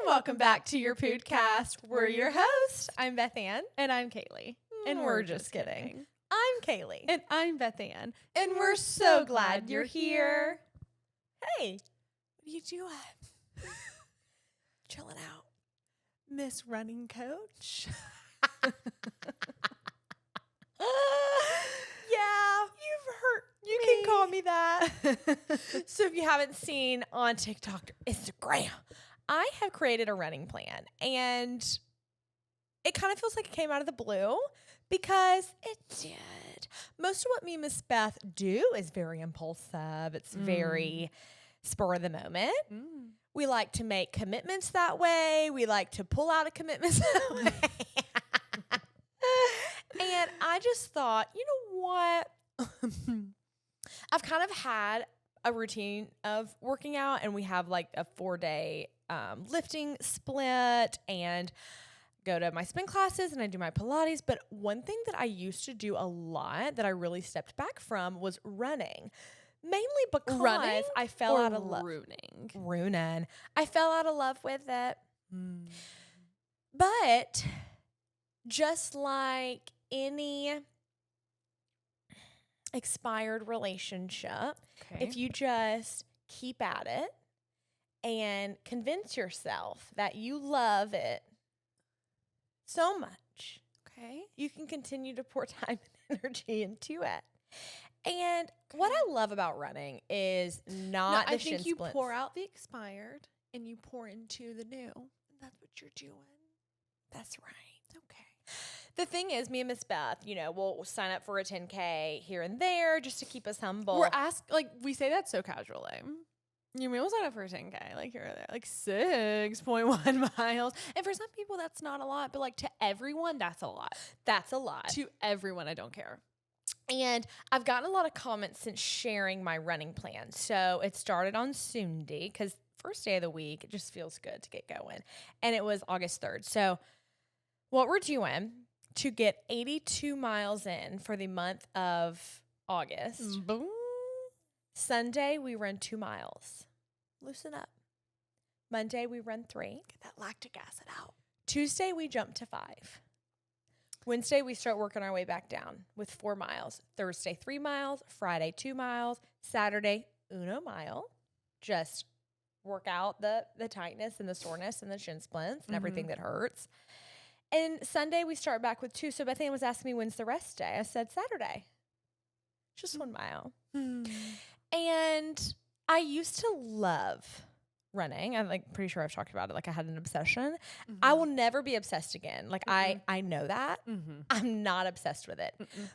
welcome back to your podcast. We're your hosts. I'm Beth Ann. And I'm Kaylee. And we're just kidding. I'm Kaylee. And I'm Beth Ann. And we're so glad you're here. Hey, what are you doing? Chilling out. Miss Running Coach. Yeah, you've heard. You can call me that. So if you haven't seen on TikTok or Instagram, I have created a running plan, and it kind of feels like it came out of the blue because it did. Most of what me and Miss Beth do is very impulsive. It's very spur of the moment. We like to make commitments that way. We like to pull out of commitments that way. And I just thought, you know what? I've kind of had a routine of working out, and we have like a 4-day lifting split and go to my spin classes and I do my Pilates. But one thing that I used to do a lot that I really stepped back from was running. Mainly because I fell out of love. Runing. I fell out of love with it. But just like any expired relationship, if you just keep at it and convince yourself that you love it so much, you can continue to pour time and energy into it. And what I love about running is not the shin splints. I think you pour out the expired and you pour into the new. That's what you're doing. That's right. Okay. The thing is, me and Miss Beth, you know, we'll sign up for a 10K here and there just to keep us humble. We're asked, like, we say that so casually. You mean we'll sign up for a 10K, like here or there, like 6.1 miles. And for some people, that's not a lot, but like to everyone, that's a lot. That's a lot. To everyone, I don't care. And I've gotten a lot of comments since sharing my running plan. So it started on Sunday because first day of the week, it just feels good to get going. And it was August 3rd. So what we're doing to get 82 miles in for the month of August. Boom. Sunday, we run 2 miles. Loosen up. Monday, we run 3. Get that lactic acid out. Tuesday, we jump to 5. Wednesday, we start working our way back down with 4 miles. Thursday, 3 miles. Friday, 2 miles. Saturday, 1 mile. Just work out the tightness and the soreness and the shin splints and everything that hurts. And Sunday, we start back with 2. So Beth Ann was asking me, when's the rest day? I said, Saturday. Just 1 mile. And I used to love running. I'm like pretty sure I've talked about it. Like I had an obsession. I will never be obsessed again. Like I know that. I'm not obsessed with it.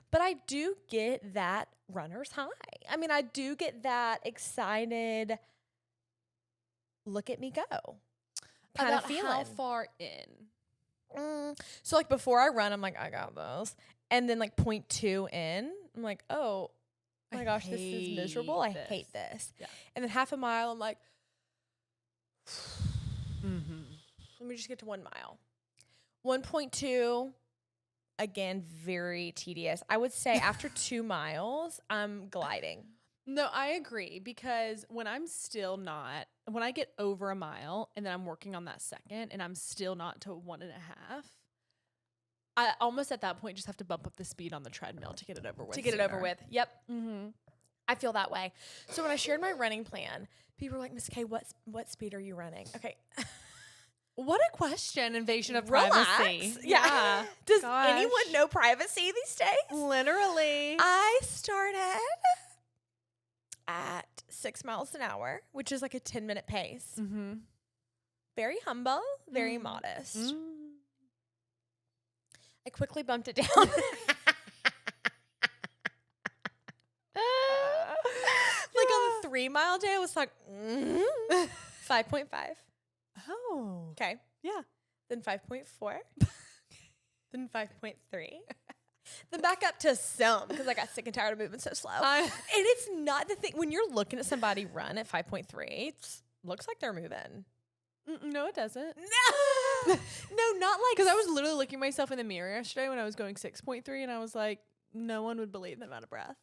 But I do get that runner's high. I mean, I do get that excited, look at me go kind of feeling. How far in? So like before I run, I'm like, I got this. And then like 0.2 in, I'm like, oh my gosh, this is miserable. I hate this. Yeah. And then half a mile, I'm like, let me just get to 1 mile. 1.2, again, very tedious. I would say after 2 miles, I'm gliding. No, I agree because when I get over a mile and then I'm working on that second and I'm still not to 1.5, I almost at that point just have to bump up the speed on the treadmill to get it over with. Yep. I feel that way. So when I shared my running plan, people were like, Miss K, what speed are you running? Okay. What a question. Invasion of privacy. Yeah. Does anyone know privacy these days? Literally. I started at 6 miles an hour, which is like a 10-minute pace. Very humble, very modest. I quickly bumped it down. Like on the 3-mile day, I was like, 5.5. Oh. Okay. Yeah. Then 5.4. Then 5.3. Then back up to some because I got sick and tired of moving so slow. And it's not the thing. When you're looking at somebody run at 5.3, it looks like they're moving. No, it doesn't. No, not like. Because I was literally looking at myself in the mirror yesterday when I was going 6.3 and I was like, no one would believe that I'm out of breath.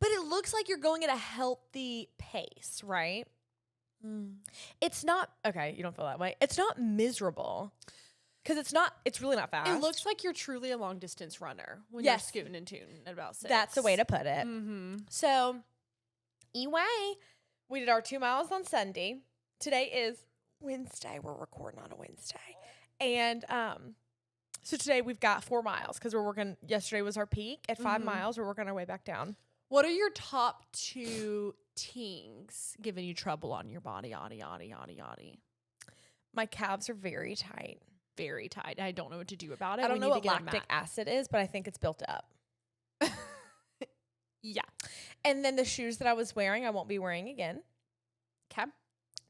But it looks like you're going at a healthy pace, right? It's not, okay, you don't feel that way. It's not miserable because it's really not fast. It looks like you're truly a long distance runner when Yes. you're scooting and tooting at about 6. That's the way to put it. Mm-hmm. So, anyway, we did our 2 miles on Sunday. Today is Wednesday. We're recording on a Wednesday. And so today we've got 4 miles because we're working. Yesterday was our peak. At 5 miles, we're working our way back down. What are your top 2 tings giving you trouble on your body? Yaddy. My calves are very tight. Very tight. I don't know what to do about it. I don't We know need what to get a lactic mat. acid is, but I think it's built up. Yeah. And then the shoes that I was wearing, I won't be wearing again. Okay.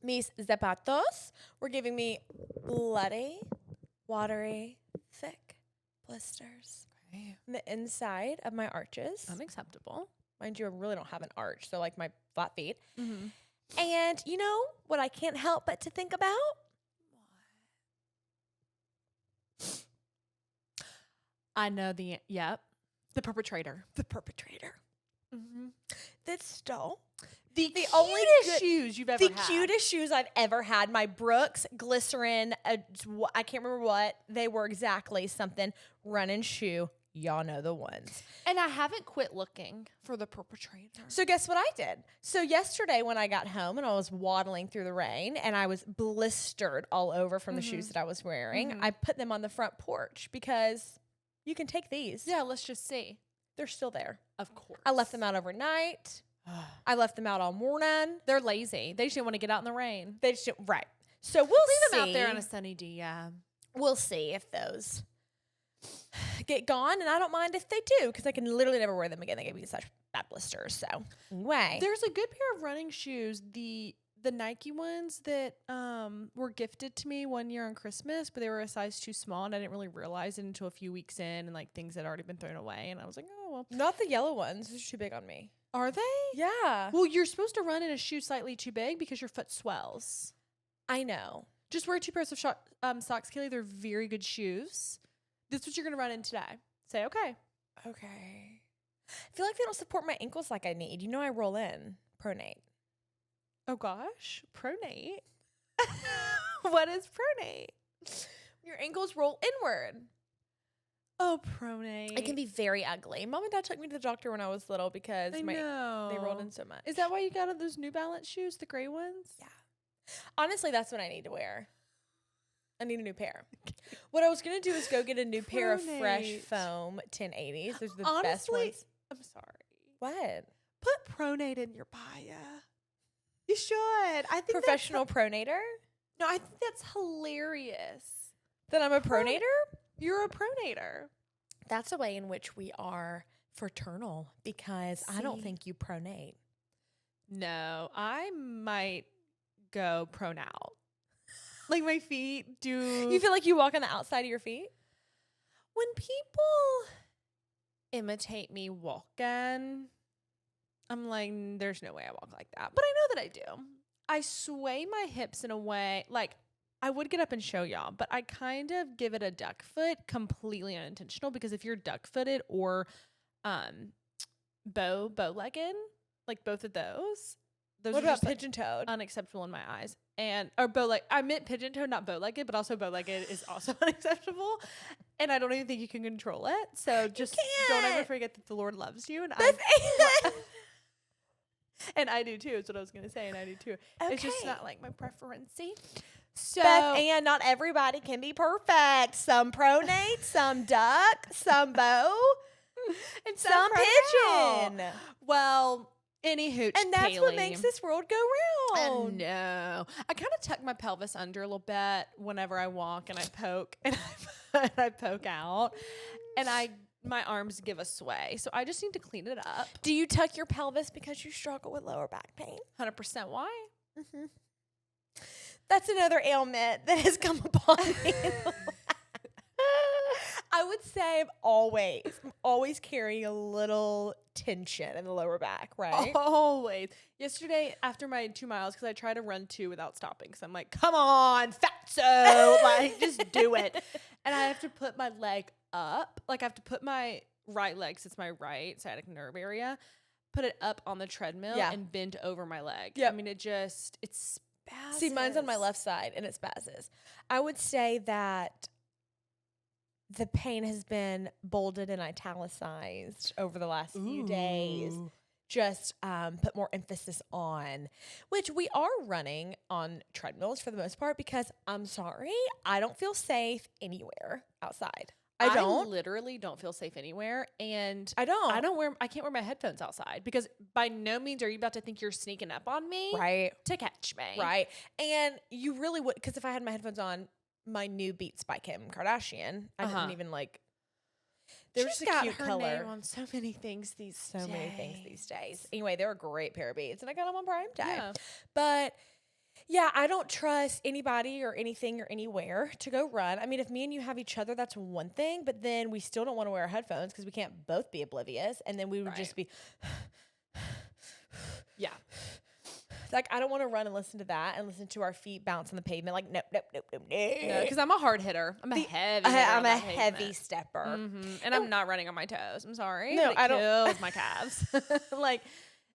Mis zapatos were giving me bloody, watery, thick blisters Okay. on the inside of my arches. Unacceptable. Mind you, I really don't have an arch, so like my flat feet. Mm-hmm. And you know what I can't help but to think about? I know the perpetrator. The perpetrator Mm-hmm. that stole The only cutest good- shoes you've ever the had. cutest shoes I've ever had. My Brooks glycerin, I can't remember what they were exactly. Something running shoe. Y'all know the ones. And I haven't quit looking for the perpetrator. So guess what I did? So yesterday when I got home and I was waddling through the rain and I was blistered all over from the shoes that I was wearing, I put them on the front porch because you can take these. Yeah, let's just see. They're still there. Of course. I left them out overnight. I left them out all morning. They're lazy. They just didn't want to get out in the rain. They just right. So we'll Leave see. them out there on a sunny day. Yeah. We'll see if those get gone, and I don't mind if they do because I can literally never wear them again. They give me such bad blisters. So anyway, There's a good pair of running shoes. The Nike ones that were gifted to me one year on Christmas, but they were a size too small, and I didn't really realize it until a few weeks in, and like things had already been thrown away, and I was like, oh well. not the yellow ones. Those are too big on me. Are they? Yeah, Well, you're supposed to run in a shoe slightly too big because your foot swells. I know. Just wear 2 pairs of socks, Kaylee. They're very good shoes. This is what you're gonna run in today. Say okay. Okay. I feel like they don't support my ankles like I need. You know, I roll in Pronate. Oh gosh, Pronate. What is Pronate? Your ankles roll inward. Oh, Pronate. It can be very ugly. Mom and Dad took me to the doctor when I was little because I they know. rolled in so much. Is that why you got those New Balance shoes, the gray ones? Yeah. Honestly, that's what I need to wear. I need a new pair. What I was going to do is go get a new pair of Fresh Pronate. Foam 1080s. Those are the best Honestly, ones. I'm sorry. What? Put Pronate in your bio. You should. I think Professional pronator? No, I think that's hilarious. That I'm a pronator? You're a pronator. That's a way in which we are fraternal because I don't See? think you pronate. No, I might go pronout. Like my feet do. You feel like you walk on the outside of your feet? When people imitate me walking, I'm like, there's no way I walk like that. But I know that I do. I sway my hips in a way, like I would get up and show y'all, but I kind of give it a duck foot, completely unintentional, because if you're duck footed or bow-legged, like both of those What are about just like, pigeon-toed? unacceptable in my eyes. And or bow-legged, I meant pigeon-toed, not bow-legged, but also bow-legged is also unacceptable. And I don't even think you can control it. So just don't ever can't. forget that the Lord loves you, and That's and I do too. Is what I was gonna say, and I do too. It's just Okay. not like my preferency. So Beth Ann, not everybody can be perfect. Some pronate, some duck, some bow, and some pronoun. pigeon. Well, anywho, And that's what Kaylee. makes this world go I round. know. I kind of tuck my pelvis under a little bit whenever I walk, and I poke and I poke out, and my arms give a sway. So I just need to clean it up. Do you tuck your pelvis because you struggle with lower back pain? 100%. Why? Mm-hmm. That's another ailment that has come upon me. I would say I'm always carrying a little tension in the lower back, right? Always. Yesterday, after my 2 miles, because I try to run 2 without stopping, because I'm like, come on, fatso, like, just do it. And I have to put my leg up. Like, I have to put my right leg, since my right sciatic nerve area, put it up on the treadmill Yeah. and bend over my leg. Yep. I mean, it's See, mine's on my left side and it spazzes. I would say that the pain has been bolded and italicized over the last few days. Just put more emphasis on, which we are running on treadmills for the most part because I'm sorry, I don't feel safe anywhere outside. I don't. I literally don't feel safe anywhere, and I can't wear my headphones outside because by no means are you about to think you're sneaking up on me, right, to catch me, right. And you really would, because if I had my headphones on, my new Beats by Kim Kardashian, I didn't even like. They're just a cute color name on so many things these days. Anyway, they're a great pair of Beats, and I got them on Prime Day. Yeah. But yeah, I don't trust anybody or anything or anywhere to go run. I mean, if me and you have each other, that's one thing, but then we still don't want to wear our headphones because we can't both be oblivious, and then we would just be yeah. like, I don't want to run and listen to that and listen to our feet bounce on the pavement. Like, nope. No, because I'm a hard hitter. I'm a heavy stepper. And I'm not running on my toes. I'm sorry. No, but it kills my calves. Like,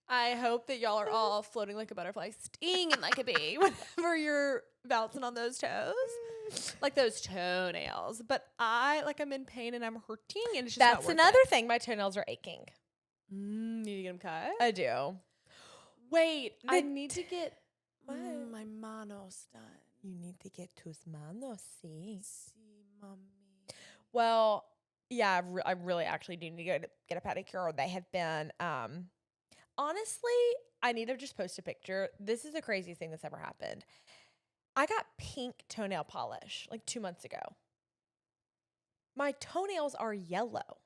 I hope that y'all are all floating like a butterfly, stinging like a bee whenever you're bouncing on those toes. Like those toenails. But I'm in pain and I'm hurting and it's just That's not worth another it. thing. My toenails are aching. Need to get them cut? I do. Wait, I need to get my manos done. You need to get tus manos, sí. Sí, mami. Well, yeah, I really actually do need to get a pedicure. Or they have been, honestly, I need to just post a picture. This is the craziest thing that's ever happened. I got pink toenail polish like 2 months ago. My toenails are yellow.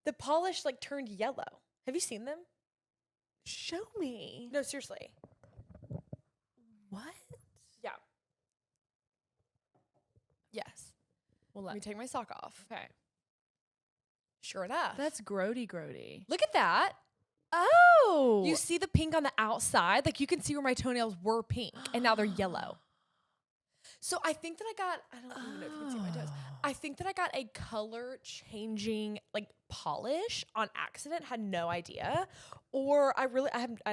The polish turned yellow. Have you seen them? Show me. No, seriously. What? Yeah. Yes. Well, Let me take my sock off. Okay. Sure enough. That's grody. Look at that. Oh. You see the pink on the outside? Like, you can see where my toenails were pink, and now they're yellow. So I think that I don't even know if you can see my toes. I think that I got a color changing polish on accident, had no idea. Or I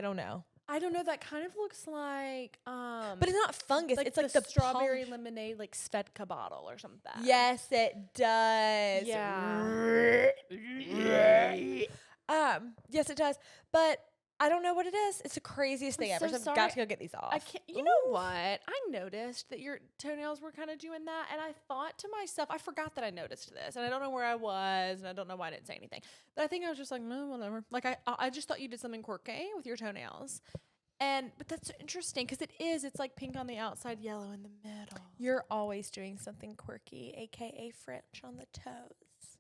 don't know. I don't know. That kind of looks like But it's not fungus. It's like the strawberry polish. lemonade, Svedka bottle or something. Yes, it does. Yeah. Yes, it does. But I don't know what it is. It's the craziest thing ever. so So I've got to go get these off. I can't. You know what? I noticed that your toenails were kind of doing that, and I thought to myself, I forgot that I noticed this, and I don't know where I was, and I don't know why I didn't say anything. But I think I was just like, no, whatever. I just thought you did something quirky with your toenails, but that's interesting because it's like pink on the outside, yellow in the middle. You're always doing something quirky, aka French on the toes.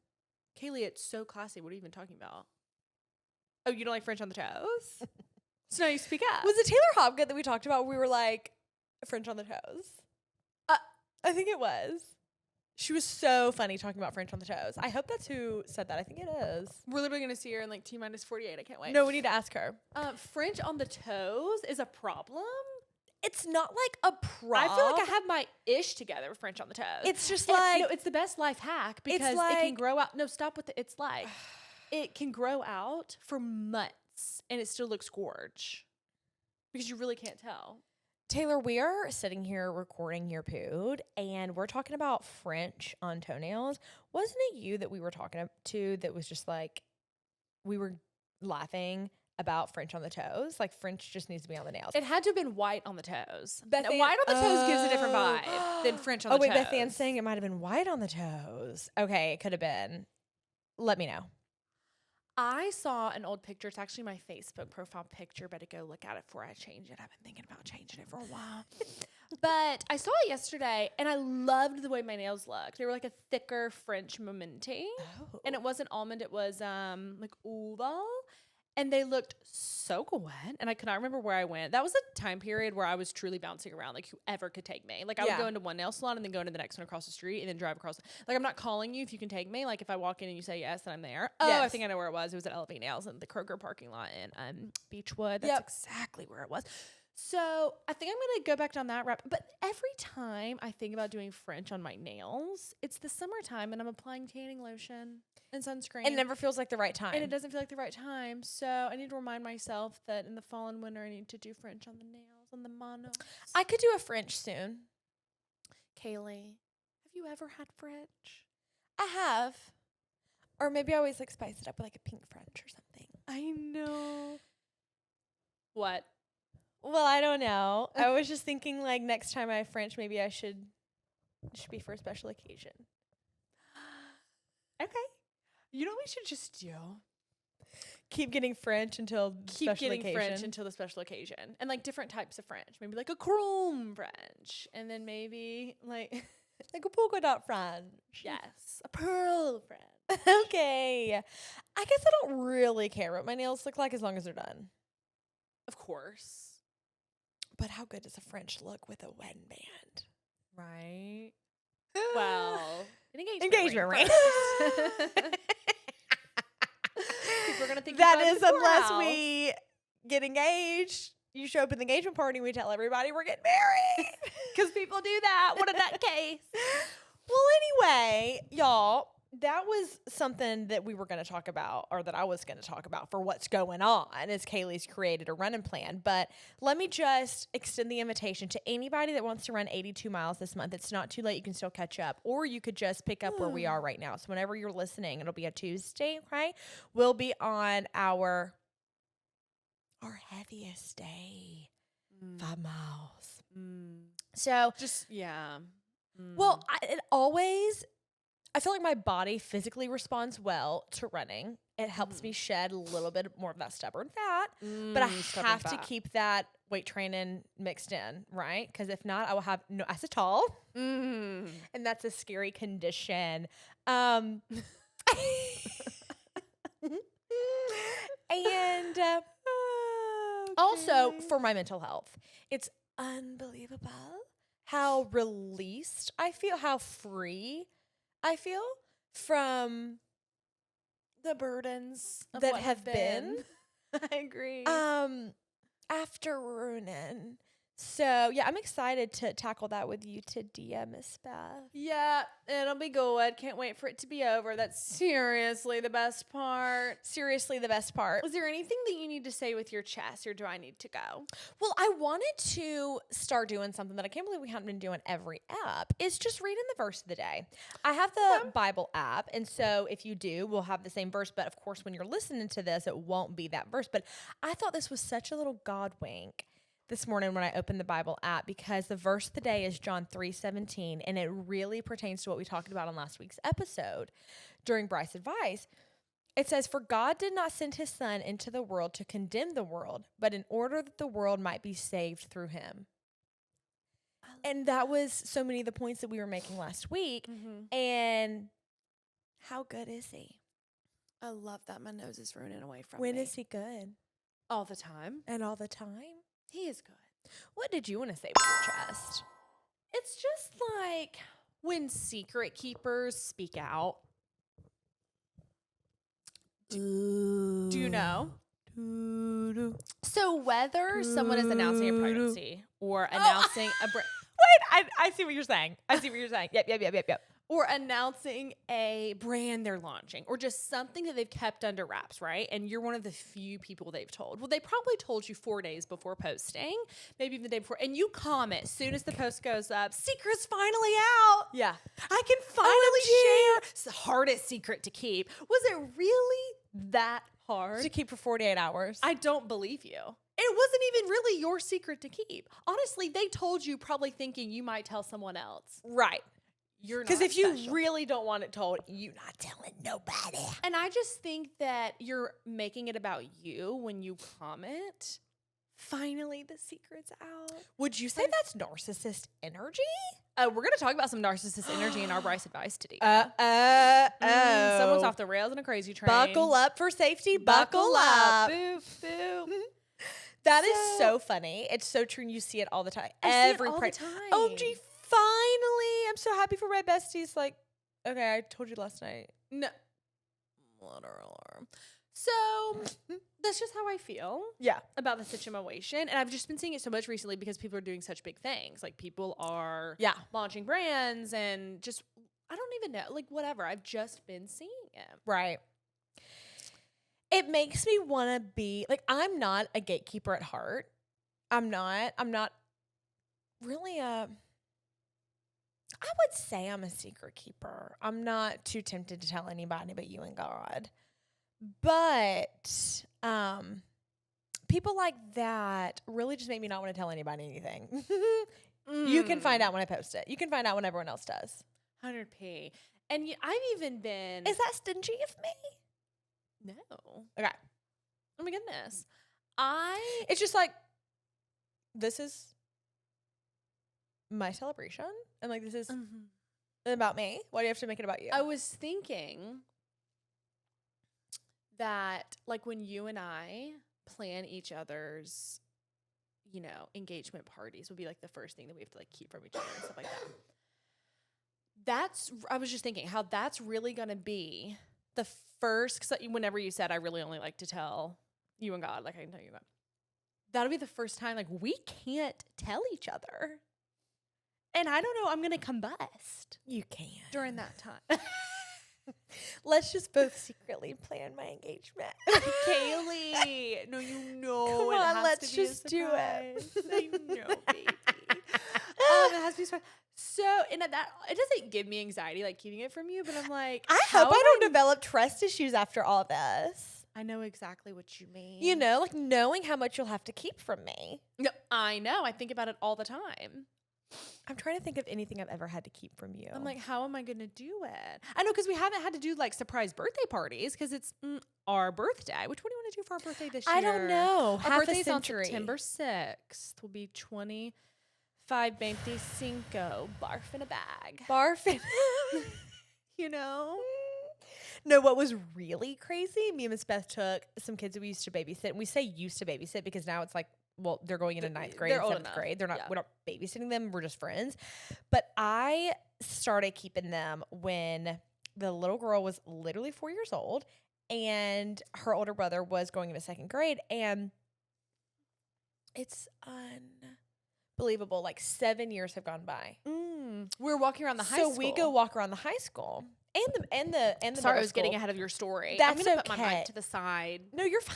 Kaylee, it's so classy. What are you even talking about? Oh, you don't like French on the toes? So now you speak up. Was it Taylor Hopgood that we talked about? We were like, French on the toes. I think it was. She was so funny talking about French on the toes. I hope that's who said that. I think it is. We're literally going to see her in T-minus 48. I can't wait. No, we need to ask her. French on the toes is a problem? It's not like a problem. I feel like I have my ish together with French on the toes. It's just no, it's the best life hack because it can grow out. No, stop with it's like. It can grow out for months and it still looks gorge because you really can't tell. Taylor, we are sitting here recording Your Pood, and we're talking about French on toenails. Wasn't it you that we were talking to that was just we were laughing about French on the toes? French just needs to be on the nails. It had to have been white on the toes. White on the toes gives a different vibe than French on the toes. Oh, wait, Beth Ann's saying it might have been white on the toes. Okay, it could have been. Let me know. I saw an old picture. It's actually my Facebook profile picture. Better go look at it before I change it. I've been thinking about changing it for a while. But I saw it yesterday, and I loved the way my nails looked. They were like a thicker French momenté. Oh. And it wasn't almond. It was oval. And they looked so good. And I could not remember where I went. That was a time period where I was truly bouncing around. Whoever could take me. I would go into one nail salon and then go into the next one across the street and then drive across. I'm not calling you if you can take me. If I walk in and you say yes, then I'm there. Oh, yes. I think I know where it was. It was at Elevate Nails in the Kroger parking lot in Beechwood. That's exactly where it was. So I think I'm going to go back down that route. But every time I think about doing French on my nails, it's the summertime and I'm applying tanning lotion and sunscreen. It never feels like the right time. And it doesn't feel like the right time. So I need to remind myself that in the fall and winter, I need to do French on the nails. on the manos. I could do a French soon. Kaylee, have you ever had French? I have. Or maybe I always like spice it up with like a pink French or something. I know. What? Well, I don't know. I was just thinking like next time I have French, maybe it should be for a special occasion. Okay. You know what we should just do? Keep getting French until French until the special occasion. And like different types of French. Maybe like a chrome French. And then maybe like like a polka dot French. yes, a pearl French. Okay. I guess I don't really care what my nails look like as long as they're done. Of course. But how good does a French look with a wedding band? Right. Well, an engagement ring. People are gonna think that is unless we get engaged. You show up at the engagement party and we tell everybody we're getting married. Because people do that. What in that case? Well, anyway, y'all, that was something that we were going to talk about, or that I was going to talk about for what's going on, as Kaylee's created a running plan. But let me just extend the invitation to anybody that wants to run 82 miles this month. It's not too late. You can still catch up, or you could just pick up where we are right now. So whenever you're listening, it'll be a Tuesday, okay? We'll be on our heaviest day, 5 miles. So just, yeah. Well, I feel like my body physically responds well to running. It helps me shed a little bit more of that stubborn fat, but I have to keep that weight training mixed in, right? Because if not, I will have no acetol, and that's a scary condition. And also for my mental health, it's unbelievable how released I feel, how free I feel from the burdens of that what have been. I agree. After ruining. So yeah, I'm excited to tackle that with you today, Miss Beth. Yeah, it'll be good. Can't wait for it to be over. That's seriously the best part. Seriously, the best part. Is there anything that you need to say with your chest, or do I need to go? Well, I wanted to start doing something that I can't believe we haven't been doing every app, is just reading the verse of the day. I have the Bible app, and so if you do, we'll have the same verse, but of course when you're listening to this, it won't be that verse. But I thought this was such a little God wink this morning when I opened the Bible app, because the verse of the day is John 3:17, and it really pertains to what we talked about on last week's episode during Brice Advice. It says, "For God did not send his son into the world to condemn the world, but in order that the world might be saved through him." And that was so many of the points that we were making last week. And how good is he? I love that. My nose is running away from When me. is he good? All the time. And all the time? He is good. What did you want to say with your chest? It's just like when secret keepers speak out. Do you know? So whether someone is announcing a pregnancy or announcing a Wait, I see what you're saying. Yep. Or announcing a brand they're launching, or just something that they've kept under wraps, right? And you're one of the few people they've told. Well, they probably told you 4 days before posting, maybe even the day before, and you comment as soon as the post goes up, "Secret's finally out." Yeah. I can finally share. It's the hardest secret to keep. Was it really that hard To keep for 48 hours. I don't believe you. It wasn't even really your secret to keep. Honestly, they told you probably thinking you might tell someone else. Right. You're not Because if you special. really don't want it told, you're not telling nobody. And I just think that you're making it about you when you comment. Finally, the secret's out. Would you say that's narcissist energy? We're going to talk about some narcissist energy in our Brice Advice today. Someone's off the rails in a crazy train. Buckle up for safety. Buckle up. Boop, boop. That is so funny. It's so true. And you see it all the time. I see it all the time. OMG, finally. I'm so happy for my besties. Like, okay, I told you last night. No. Water alarm. So that's just how I feel Yeah. about the situation. And I've just been seeing it so much recently because people are doing such big things. Like people are launching brands and just, I don't even know, like whatever. I've just been seeing it. Right. It makes me want to be, like, I'm not a gatekeeper at heart. I'm not really I would say I'm a secret keeper. I'm not too tempted to tell anybody but you and God. But people like that really just make me not want to tell anybody anything. You can find out when I post it. You can find out when everyone else does. 100p. And I've even been. Is that stingy of me? No. Okay. Oh my goodness. It's just like, this is my celebration. And like, this is about me. Why do you have to make it about you? I was thinking that, like, when you and I plan each other's, you know, engagement parties would be like the first thing that we have to like keep from each other and stuff like that. I was just thinking how that's really going to be the first, because whenever you said I really only like to tell you and God, like I can tell you God, that'll be the first time like we can't tell each other. And I don't know, I'm going to combust. You can. During that time. Let's just both secretly plan my engagement. Kaylee. No, you know. Come it on, has let's to be a just do it. surprise. I know, baby. It has to be a surprise. So, and that, it doesn't give me anxiety, like keeping it from you, but I'm like, I hope I don't develop trust issues after all this. I know exactly what you mean. You know, like knowing how much you'll have to keep from me. No, I know. I think about it all the time. I'm trying to think of anything I've ever had to keep from you. I'm like, how am I going to do it? I know, because we haven't had to do like surprise birthday parties because it's our birthday. Which one do you want to do for our birthday this year? I don't know. Our Half birthday's a on century. September 6th. Will be 25 barf in a bag. Barf. You know? No, what was really crazy, me and Miss Beth took some kids that we used to babysit. And we say used to babysit because now it's like, well, they're going into ninth grade and seventh grade. We're not babysitting them. We're just friends. But I started keeping them when the little girl was literally 4 years old and her older brother was going into second grade. And it's unbelievable. Like 7 years have gone by. We're walking around the high school. So we go walk around the high school. And the Sorry, I was getting ahead of your story. That's I'm going to put my okay. mic to the side. No, you're fine.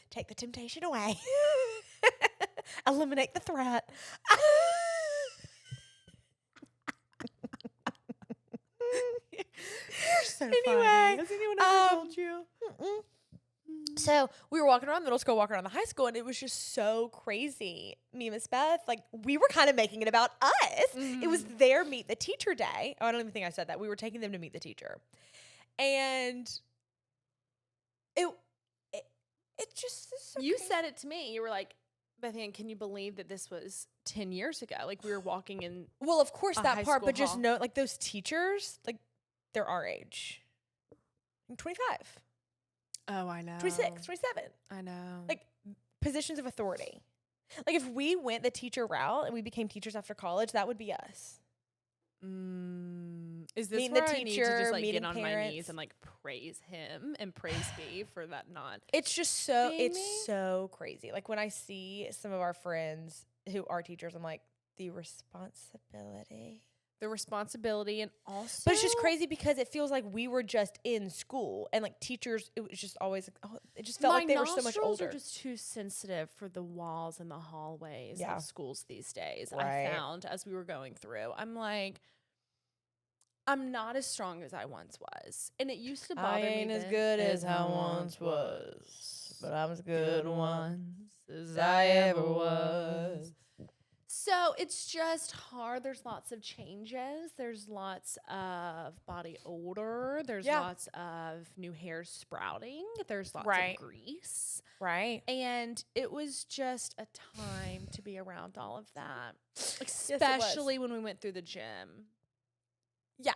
Take the temptation away. Eliminate the threat. You're so Anyway, funny. Has anyone ever told you? So we were walking around middle school, walking around the high school, and it was just so crazy. Me and Miss Beth, like we were kind of making it about us. It was their meet the teacher day. Oh, I don't even think I said that. We were taking them to meet the teacher. And it just is so You crazy. said it to me. You were like, Bethan, can you believe that this was 10 years ago? Like we were walking in. Well, of course a that high part, school but just hall. know, like those teachers, like they're our age. I'm 25, Oh, I know. 26, 27. I know. Like positions of authority. Like if we went the teacher route and we became teachers after college, that would be us. Is this Meeting where the I need to teacher, just like meeting get on my parents. knees and like praise him and praise B for that not? It's just so, Being it's me? so crazy. Like when I see some of our friends who are teachers, I'm like, the responsibility. The responsibility and also. But it's just crazy because it feels like we were just in school and like teachers, it was just always, it just felt like they were so much older. Are just too sensitive for the walls and the hallways Yeah. of schools these days. Right. I found as we were going through, I'm like, I'm not as strong as I once was, and it used to bother me. I ain't as then good as I once was, but I'm as good once as I ever was. So it's just hard. There's lots of changes. There's lots of body odor. There's lots of new hairs sprouting. There's lots Right. of grease. Right. And it was just a time to be around all of that, it was. especially when we went through the gym. Yeah.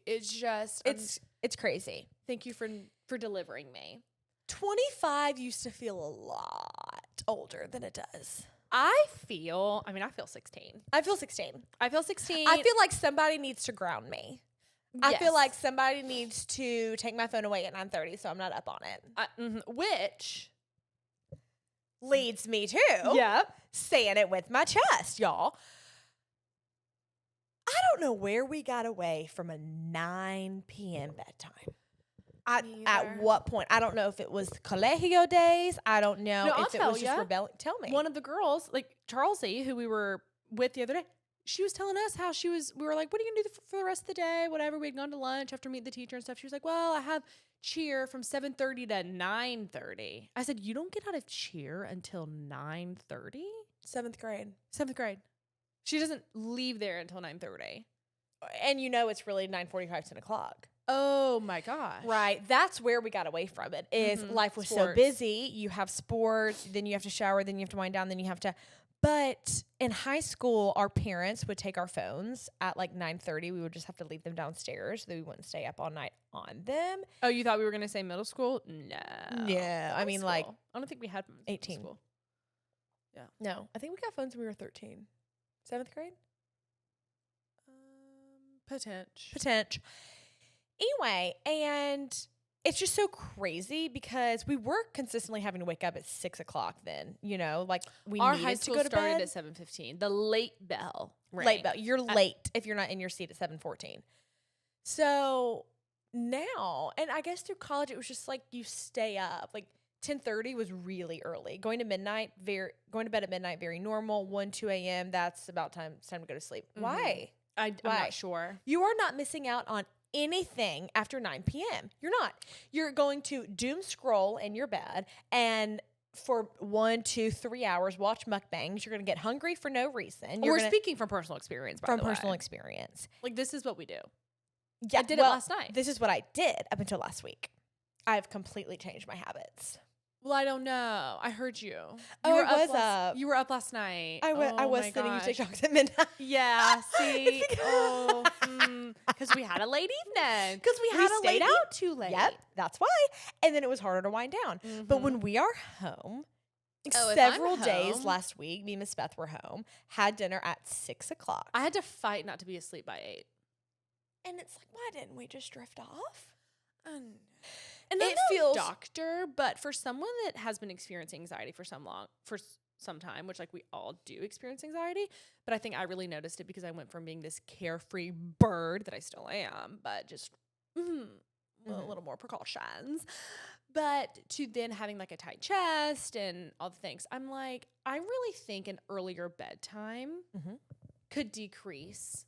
It's just, It's crazy. thank you for delivering me. 25 used to feel a lot older than it does. I feel 16. I feel 16. I feel 16. I feel like somebody needs to ground me. I feel Yes. like somebody needs to take my phone away at 9:30 so I'm not up on it. Which Leads me to saying it with my chest, y'all. I don't know where we got away from a 9 p.m. bedtime. At Neither. what point? I don't know if it was colegio days. I don't know No, I'll if it tell was just ya. rebellion. Tell me. One of the girls, like Charlesy, who we were with the other day, she was telling us how we were like, what are you going to do for the rest of the day? Whatever. We had gone to lunch after meeting the teacher and stuff. She was like, well, I have cheer from 7:30 to 9:30. I said, you don't get out of cheer until 9:30? 7th grade. 7th grade. She doesn't leave there until 9:30. And it's really 9:45, 10 o'clock. Oh my gosh. Right. That's where we got away from it, is life was so Sports. busy. You have sports, then you have to shower, then you have to wind down, then you have to. But in high school, our parents would take our phones at like 9:30. We would just have to leave them downstairs so that we wouldn't stay up all night on them. Oh, you thought we were going to say middle school? No. Yeah. I mean, like, I don't think we had 18. School. Yeah. No, I think we got phones when we were 13. 7th grade? Potential. Anyway, and it's just so crazy because we were consistently having to wake up at 6 o'clock then, like we Our needed high to school go to started bed. at 7:15. The late bell rang. Late bell. You're late if you're not in your seat at 7:14. So now, and I guess through college, it was just like you stay up. Like 10:30 was really early. Going to bed at midnight, very normal. 1, 2 a.m. That's about time. It's time to go to sleep. Mhm. Why? I'm Why? not sure. You are not missing out on anything after 9 p.m. You're not. You're going to doom scroll in your bed and for 1, 2, 3 hours watch mukbangs. You're going to get hungry for no reason. We're speaking from personal experience, by from the way. personal experience. Like, this is what we do. Yeah, I did it last night. This is what I did up until last week. I've completely changed my habits. Well, I don't know. I heard you. Oh, I was up. You were up last night. I was my sending you gosh. TikToks at midnight. Yeah, see? Because we had a late evening. Because we stayed out too late. Yep, that's why. And then it was harder to wind down. But when we are home, several days last week, me and Miss Beth were home, had dinner at 6 o'clock. I had to fight not to be asleep by 8. And it's like, why didn't we just drift off? And it feels doctor, but for someone that has been experiencing anxiety for some time, which like we all do experience anxiety, but I think I really noticed it because I went from being this carefree bird that I still am, but just a little more precautions, but to then having like a tight chest and all the things. I'm like, I really think an earlier bedtime could decrease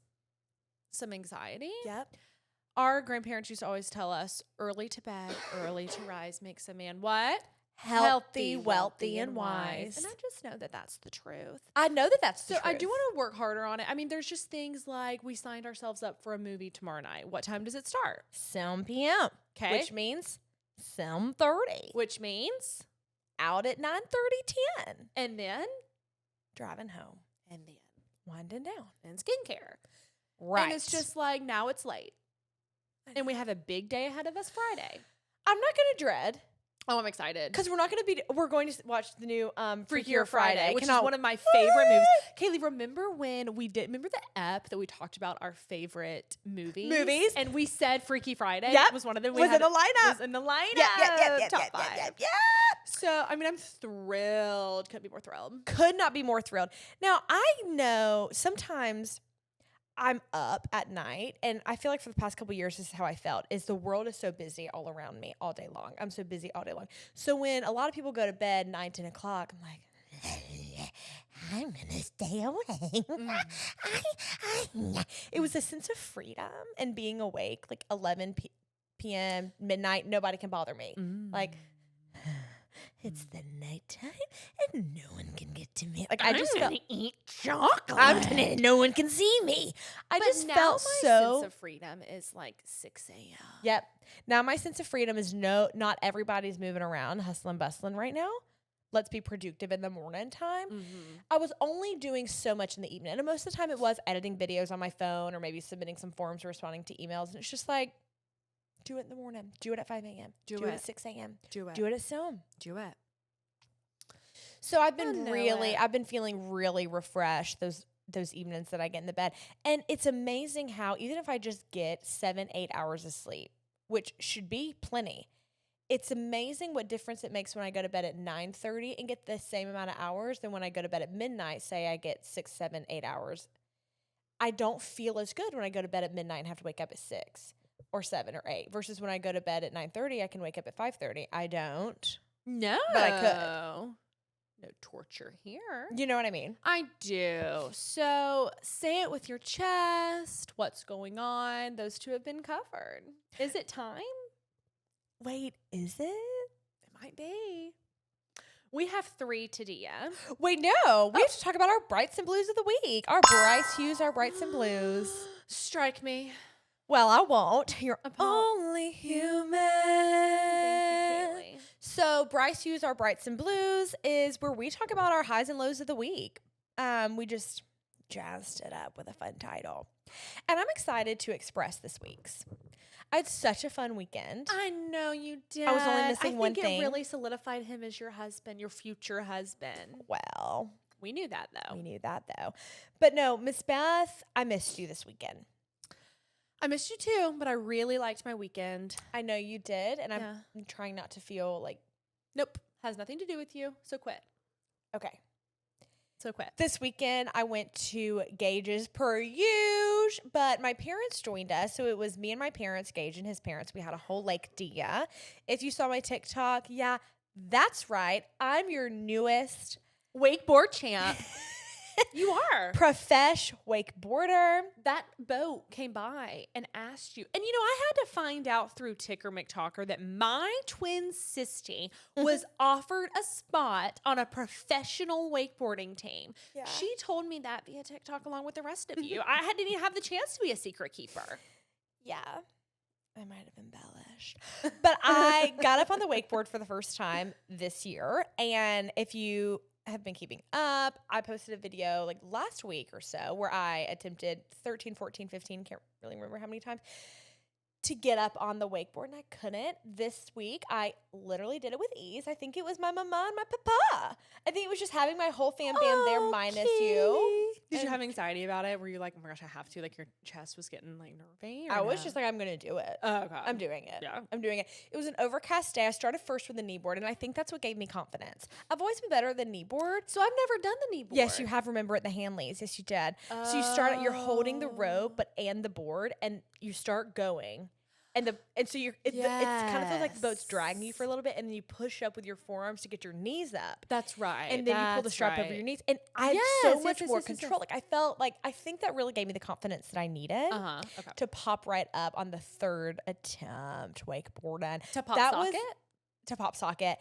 some anxiety. Yep. Our grandparents used to always tell us, early to bed, early to rise makes a man what? Healthy, wealthy, and wise. And I just know that that's the truth. I know that that's the So truth. I do want to work harder on it. I mean, there's just things like we signed ourselves up for a movie tomorrow night. What time does it start? 7 p.m. Okay. Which means 7:30. Which means? Out at 9:30, 10. And then? Driving home. And then? Winding down. And skincare. Right. And it's just like, now it's late. And we have a big day ahead of us Friday. I'm not going to dread. Oh, I'm excited. Because we're going to watch the new Freakier Friday, which is one of my favorite movies. Kaylee, remember the ep that we talked about our favorite movies? And we said Freaky Friday was one of them. Was in the lineup. Was in the lineup. Yeah. Top 5. Yeah. So, I mean, I'm thrilled. Couldn't be more thrilled. Could not be more thrilled. Now, I know sometimes I'm up at night, and I feel like for the past couple of years, this is how I felt, is the world is so busy all around me all day long. I'm so busy all day long. So when a lot of people go to bed 9, 10 o'clock, I'm like, I'm going to stay awake. It was a sense of freedom and being awake, like 11 p.m., midnight, nobody can bother me. Like, it's the nighttime and no one can get to me. Like, I just felt eat chocolate. No one can see me. I just now felt my so sense of freedom is like 6 a.m. Yep. Now my sense of freedom is not everybody's moving around, hustling, bustling right now. Let's be productive in the morning time. I was only doing so much in the evening. And most of the time it was editing videos on my phone or maybe submitting some forms or responding to emails. And it's just like, do it in the morning. Do it at 5 a.m. Do it at 6 a.m. Do it. Do it at 7. Do it. So I've been feeling really refreshed those evenings that I get in the bed. And it's amazing how even if I just get 7-8 hours of sleep, which should be plenty, it's amazing what difference it makes when I go to bed at 9:30 and get the same amount of hours than when I go to bed at midnight, say I get 6, 7, 8 hours. I don't feel as good when I go to bed at midnight and have to wake up at 6. or 7 or 8 versus when I go to bed at 9:30, I can wake up at 5:30. I don't. No. But I could. No torture here. You know what I mean? I do. So say it with your chest. What's going on? Those two have been covered. Is it time? Wait, is it? It might be. We have 3 to DM. Wait, no. We have to talk about our brights and blues of the week. Our Brice Hughes, our brights and blues. Strike me. Well, I won't. You're Apol- only human. Thank you, Kaylee. So Brice Hughes, our brights and blues is where we talk about our highs and lows of the week. We just jazzed it up with a fun title. And I'm excited to express this week's. I had such a fun weekend. I know you did. I was only missing one thing. I think it really solidified him as your husband, your future husband. Well, We knew that, though. we knew that though. But no, Miss Beth, I missed you this weekend. I missed you, too, but I really liked my weekend. I know you did, and Yeah. I'm trying not to feel like, Nope. Has nothing to do with you, so quit. okay. So quit. This weekend, I went to Gage's per usual, but my parents joined us. So it was me and my parents, Gage and his parents. We had a whole lake dia. If you saw my TikTok, yeah, that's right. I'm your newest Wakeboard champ. You are. profesh wakeboarder. That boat came by and asked you. And, I had to find out through Ticker McTalker that my twin sissy was offered a spot on a professional wakeboarding team. Yeah. She told me that via TikTok along with the rest of you. I didn't even have the chance to be a secret keeper. Yeah. I might have embellished. But I got up on the wakeboard for the first time this year. And if you have been keeping up, I posted a video like last week or so where I attempted 13, 14, 15, can't really remember how many times, to get up on the wakeboard, and I couldn't. This week, I literally did it with ease. I think it was my mama and my papa. I think it was just having my whole fam bam there minus you. Did you And have anxiety about it? Were you like, oh my gosh, I have to? Like your chest was getting like nervy? I was just like, I'm going to do it. oh, God. I'm doing it. Yeah. I'm doing it. It was an overcast day. I started first with the knee board, and I think that's what gave me confidence. I've always been better at the knee board. So I've never done the knee board. Yes, you have. Remember at the Hanleys. Yes, you did. So you start, you're holding the rope, and the board, and you start going. And so it kind of feels like the boat's dragging you for a little bit, and then you push up with your forearms to get your knees up. That's right. And then you pull the strap over your knees. And I had so much more control. Like I felt like, I think that really gave me the confidence that I needed Okay. to pop right up on the third attempt wakeboarding. To pop That socket? To pop socket.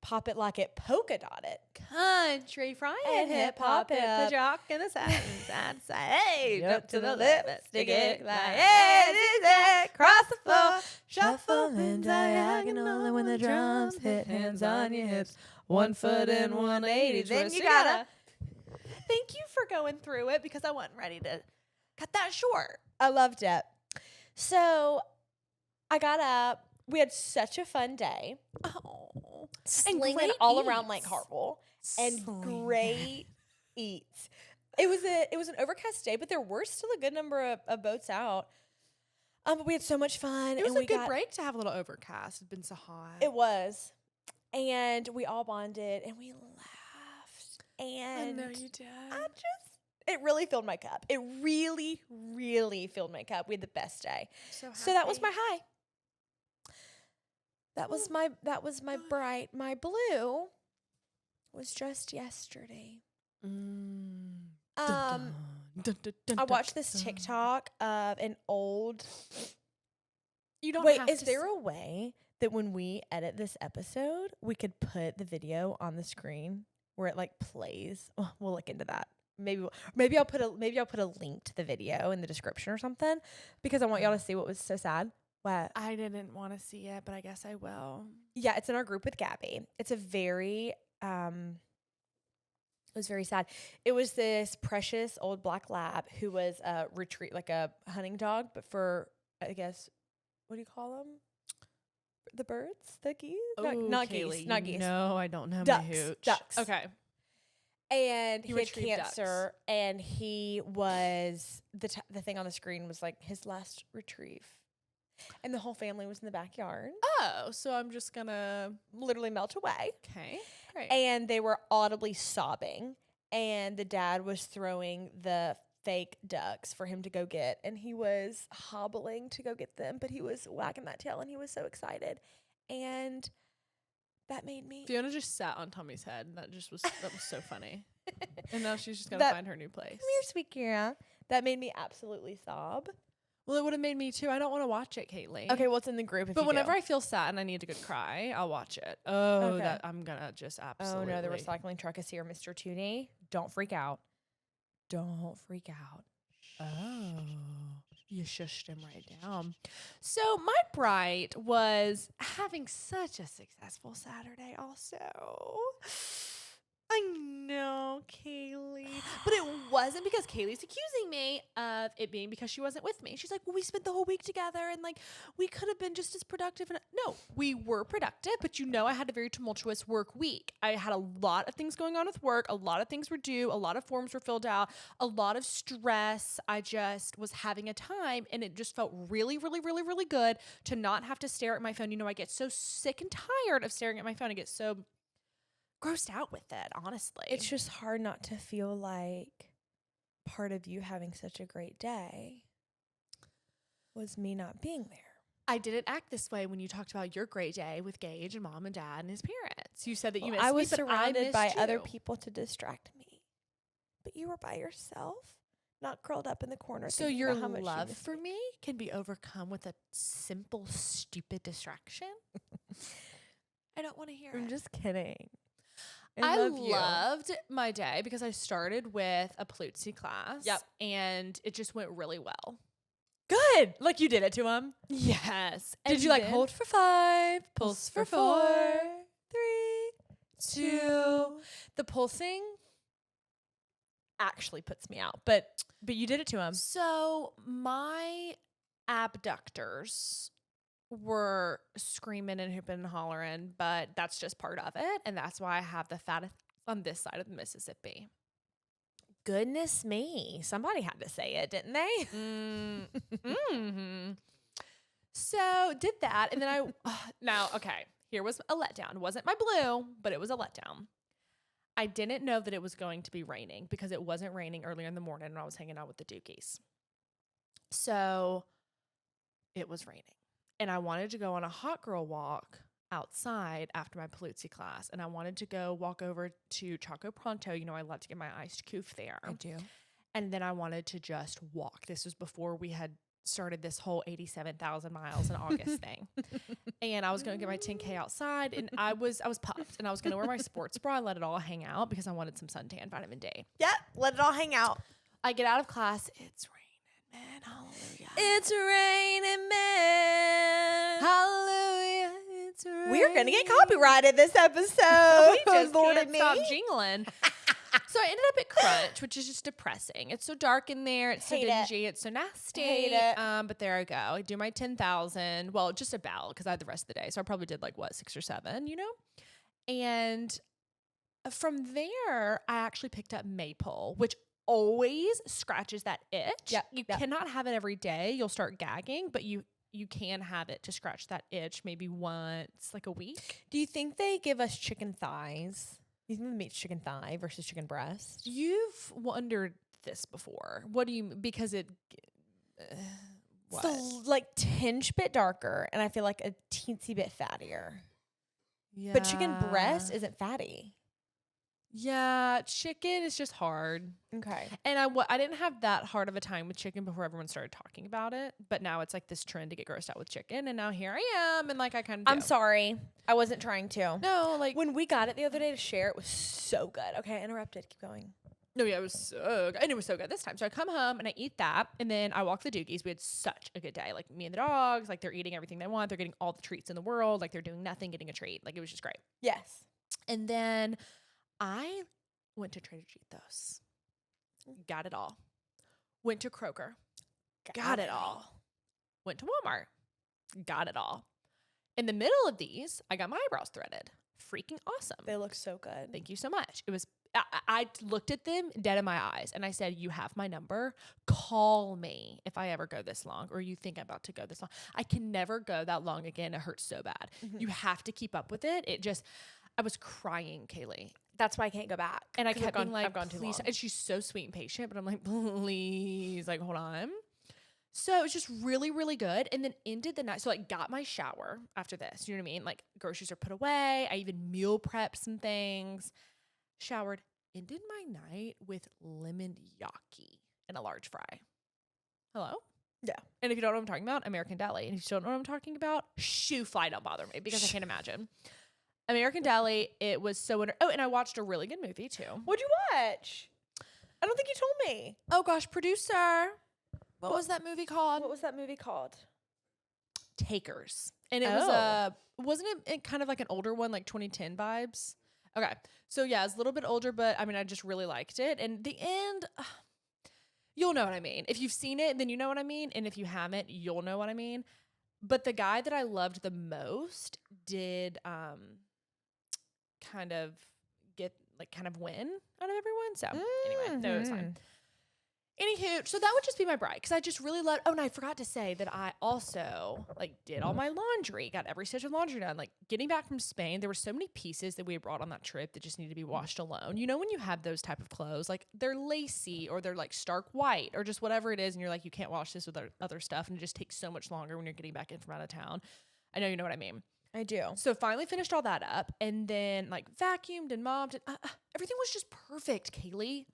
Pop it like it, polka dot it. Country frying And hip hop it. up. Put your hawk in the side and side. Hey, jump to the left, stick it like hey, zigzag, cross the floor, shuffling diagonally when the drums hit. Hands on your hips, 1 foot in 180. Then you gotta. Thank you for going through it because I wasn't ready to cut that short. I loved it. So I got up. We had such a fun day. Oh, Slinging great all around eats. Lake Hartwell. And Slinging. great eats. It was an overcast day, but there were still a good number of boats out. But we had so much fun. It was and a good break to have a little overcast. It's been so hot. It was. And we all bonded and we laughed. And I know you did. it really filled my cup. It really, really filled my cup. We had the best day. So that was my high. That was my bright. My blue was just yesterday. I watched this TikTok of an old. You don't Wait, have is to there a way that when we edit this episode, we could put the video on the screen where it like plays? Oh, we'll look into that. Maybe I'll put a link to the video in the description or something because I want y'all to see what was so sad. What? I didn't want to see it, but I guess I will. Yeah, it's in our group with Gabby. It's a very it was very sad. It was this precious old black lab who was a like a hunting dog, but for, I guess, what do you call them? The birds? The geese? Not geese. Not geese. No, I don't know Ducks. my hooch. Ducks. Okay. And he had retrieved cancer, and he was, the thing on the screen was like his last retrieve. And the whole family was in the backyard. Oh, so I'm just gonna Literally melt away. Okay, great. And they were audibly sobbing. And the dad was throwing the fake ducks for him to go get, and he was hobbling to go get them, but he was wagging that tail and he was so excited. And that made me Fiona just sat on Tommy's head. That was so funny. And now she's just gonna find her new place. Come here, sweet Kira. That made me absolutely sob. Well, it would have made me too. I don't want to watch it, Kaylee. Okay, well, it's in the group. But whenever I feel sad and I need a good cry, I'll watch it. Oh, Okay. that I'm gonna just absolutely. Oh no, the recycling truck is here, Mr. Tooney. Don't freak out. Don't freak out. Oh, you shushed him right down. So my bright was having such a successful Saturday. Also, I know, Kaylee, but it wasn't because Kaylee's accusing me of it being because she wasn't with me. She's like, well, we spent the whole week together and like we could have been just as productive. And no, we were productive, but I had a very tumultuous work week. I had a lot of things going on with work. A lot of things were due. A lot of forms were filled out. A lot of stress. I just was having a time, and it just felt really, really, really, really good to not have to stare at my phone. I get so sick and tired of staring at my phone. I get so grossed out with it, honestly. It's just hard not to feel like part of you having such a great day was me not being there. I didn't act this way when you talked about your great day with Gage and mom and dad and his parents. You said that you missed me, I was but surrounded by missed other you. people to distract me. But you were by yourself, not curled up in the corner. So thinking your about how much you love missed for me can be overcome with a simple, stupid distraction? I don't want to hear I'm it. just kidding. I love you. loved my day because I started with a Paluzzi class. Yep. And it just went really well. Good. Like you did it to him. Yes. Did you like hold for 5, pulse for 4, 3, 2? The pulsing actually puts me out, but you did it to him. So my abductors were screaming and hooping and hollering, but that's just part of it. And that's why I have the fattest on this side of the Mississippi. Goodness me. Somebody had to say it, didn't they? Mm-hmm. So did that. And then now, okay, here was a letdown. It wasn't my blue, but it was a letdown. I didn't know that it was going to be raining because it wasn't raining earlier in the morning when I was hanging out with the Dookies. So it was raining. And I wanted to go on a hot girl walk outside after my Paluzzi class. And I wanted to go walk over to Choco Pronto. I love to get my iced coof there. I do. And then I wanted to just walk. This was before we had started this whole 87,000 miles in August thing. And I was going to get my 10K outside, and I was puffed, and I was going to wear my sports bra and let it all hang out because I wanted some suntan vitamin D. Yep, let it all hang out. I get out of class. It's raining, man. Hallelujah. It's raining, man. Hallelujah. It's raining. We're going to get copyrighted this episode. We just Lord can't of stop me. jingling. So I ended up at Crunch, which is just depressing. It's so dark in there. It's so Hate dingy. It's so nasty. Hate it. But there I go. I do my 10,000. Well, just about because I had the rest of the day. So I probably did 6 or 7, And from there, I actually picked up maple, which always scratches that itch. Yep, You yep. cannot have it every day. You'll start gagging, but you can have it to scratch that itch maybe once a week. Do you think they give us chicken thighs? You think the meat's chicken thigh versus chicken breast? You've wondered this before. What do you mean? Because it... what? It's the tinge bit darker, and I feel like a teensy bit fattier. Yeah. But chicken breast isn't fatty. Yeah, chicken is just hard. Okay. And I didn't have that hard of a time with chicken before everyone started talking about it. But now it's this trend to get grossed out with chicken. And now here I am. And I kind of I'm sorry. I wasn't trying to. No, when we got it the other day to share, it was so good. Okay, I interrupted. Keep going. No, yeah, it was so good. And it was so good this time. So I come home and I eat that. And then I walk the Dookies. We had such a good day. Me and the dogs, they're eating everything they want. They're getting all the treats in the world. They're doing nothing, getting a treat. It was just great. Yes. And then I went to Trader Joe's. Got it all. Went to Kroger. Got it all. Went to Walmart. Got it all. In the middle of these, I got my eyebrows threaded. Freaking awesome. They look so good. Thank you so much. It was, I looked at them dead in my eyes and I said, you have my number. Call me if I ever go this long or you think I'm about to go this long. I can never go that long again. It hurts so bad. Mm-hmm. You have to keep up with it. I was crying, Kaylee. That's why I can't go back. And I 'Cause kept being like, I've gone too please. long. And she's so sweet and patient, but I'm like, please, like, hold on. So it was just really, really good. And then ended the night. So like got my shower after this. You know what I mean? Like groceries are put away. I even meal prepped some things. Showered. Ended my night with lemonyaki and a large fry. Hello? Yeah. And if you don't know what I'm talking about, American Deli. And if you don't know what I'm talking about, shoe fly don't bother me because I can't imagine. American Deli, it was so... oh, and I watched a really good movie too. What'd you watch? I don't think you told me. Oh gosh, producer. What was that movie called? What was that movie called? Takers. And it was wasn't it kind of like an older one, like 2010 vibes? Okay. So yeah, it's a little bit older, but I mean, I just really liked it. And the end, you'll know what I mean. If you've seen it, then you know what I mean. And if you haven't, you'll know what I mean. But the guy that I loved the most did kind of win out of everyone. So anyway, no, it was fine. Anywho, so that would just be my bride because I just really love. Oh, and I forgot to say that I also like did all my laundry, got every stitch of laundry done. Like getting back from Spain, there were so many pieces that we had brought on that trip that just needed to be washed alone. You know, when you have those type of clothes, like they're lacy or they're like stark white or just whatever it is, and you're like, you can't wash this with other stuff, and it just takes so much longer when you're getting back in from out of town. I know you know what I mean. I do. So finally finished all that up, and then like vacuumed and mopped, and everything was just perfect, Kaylee.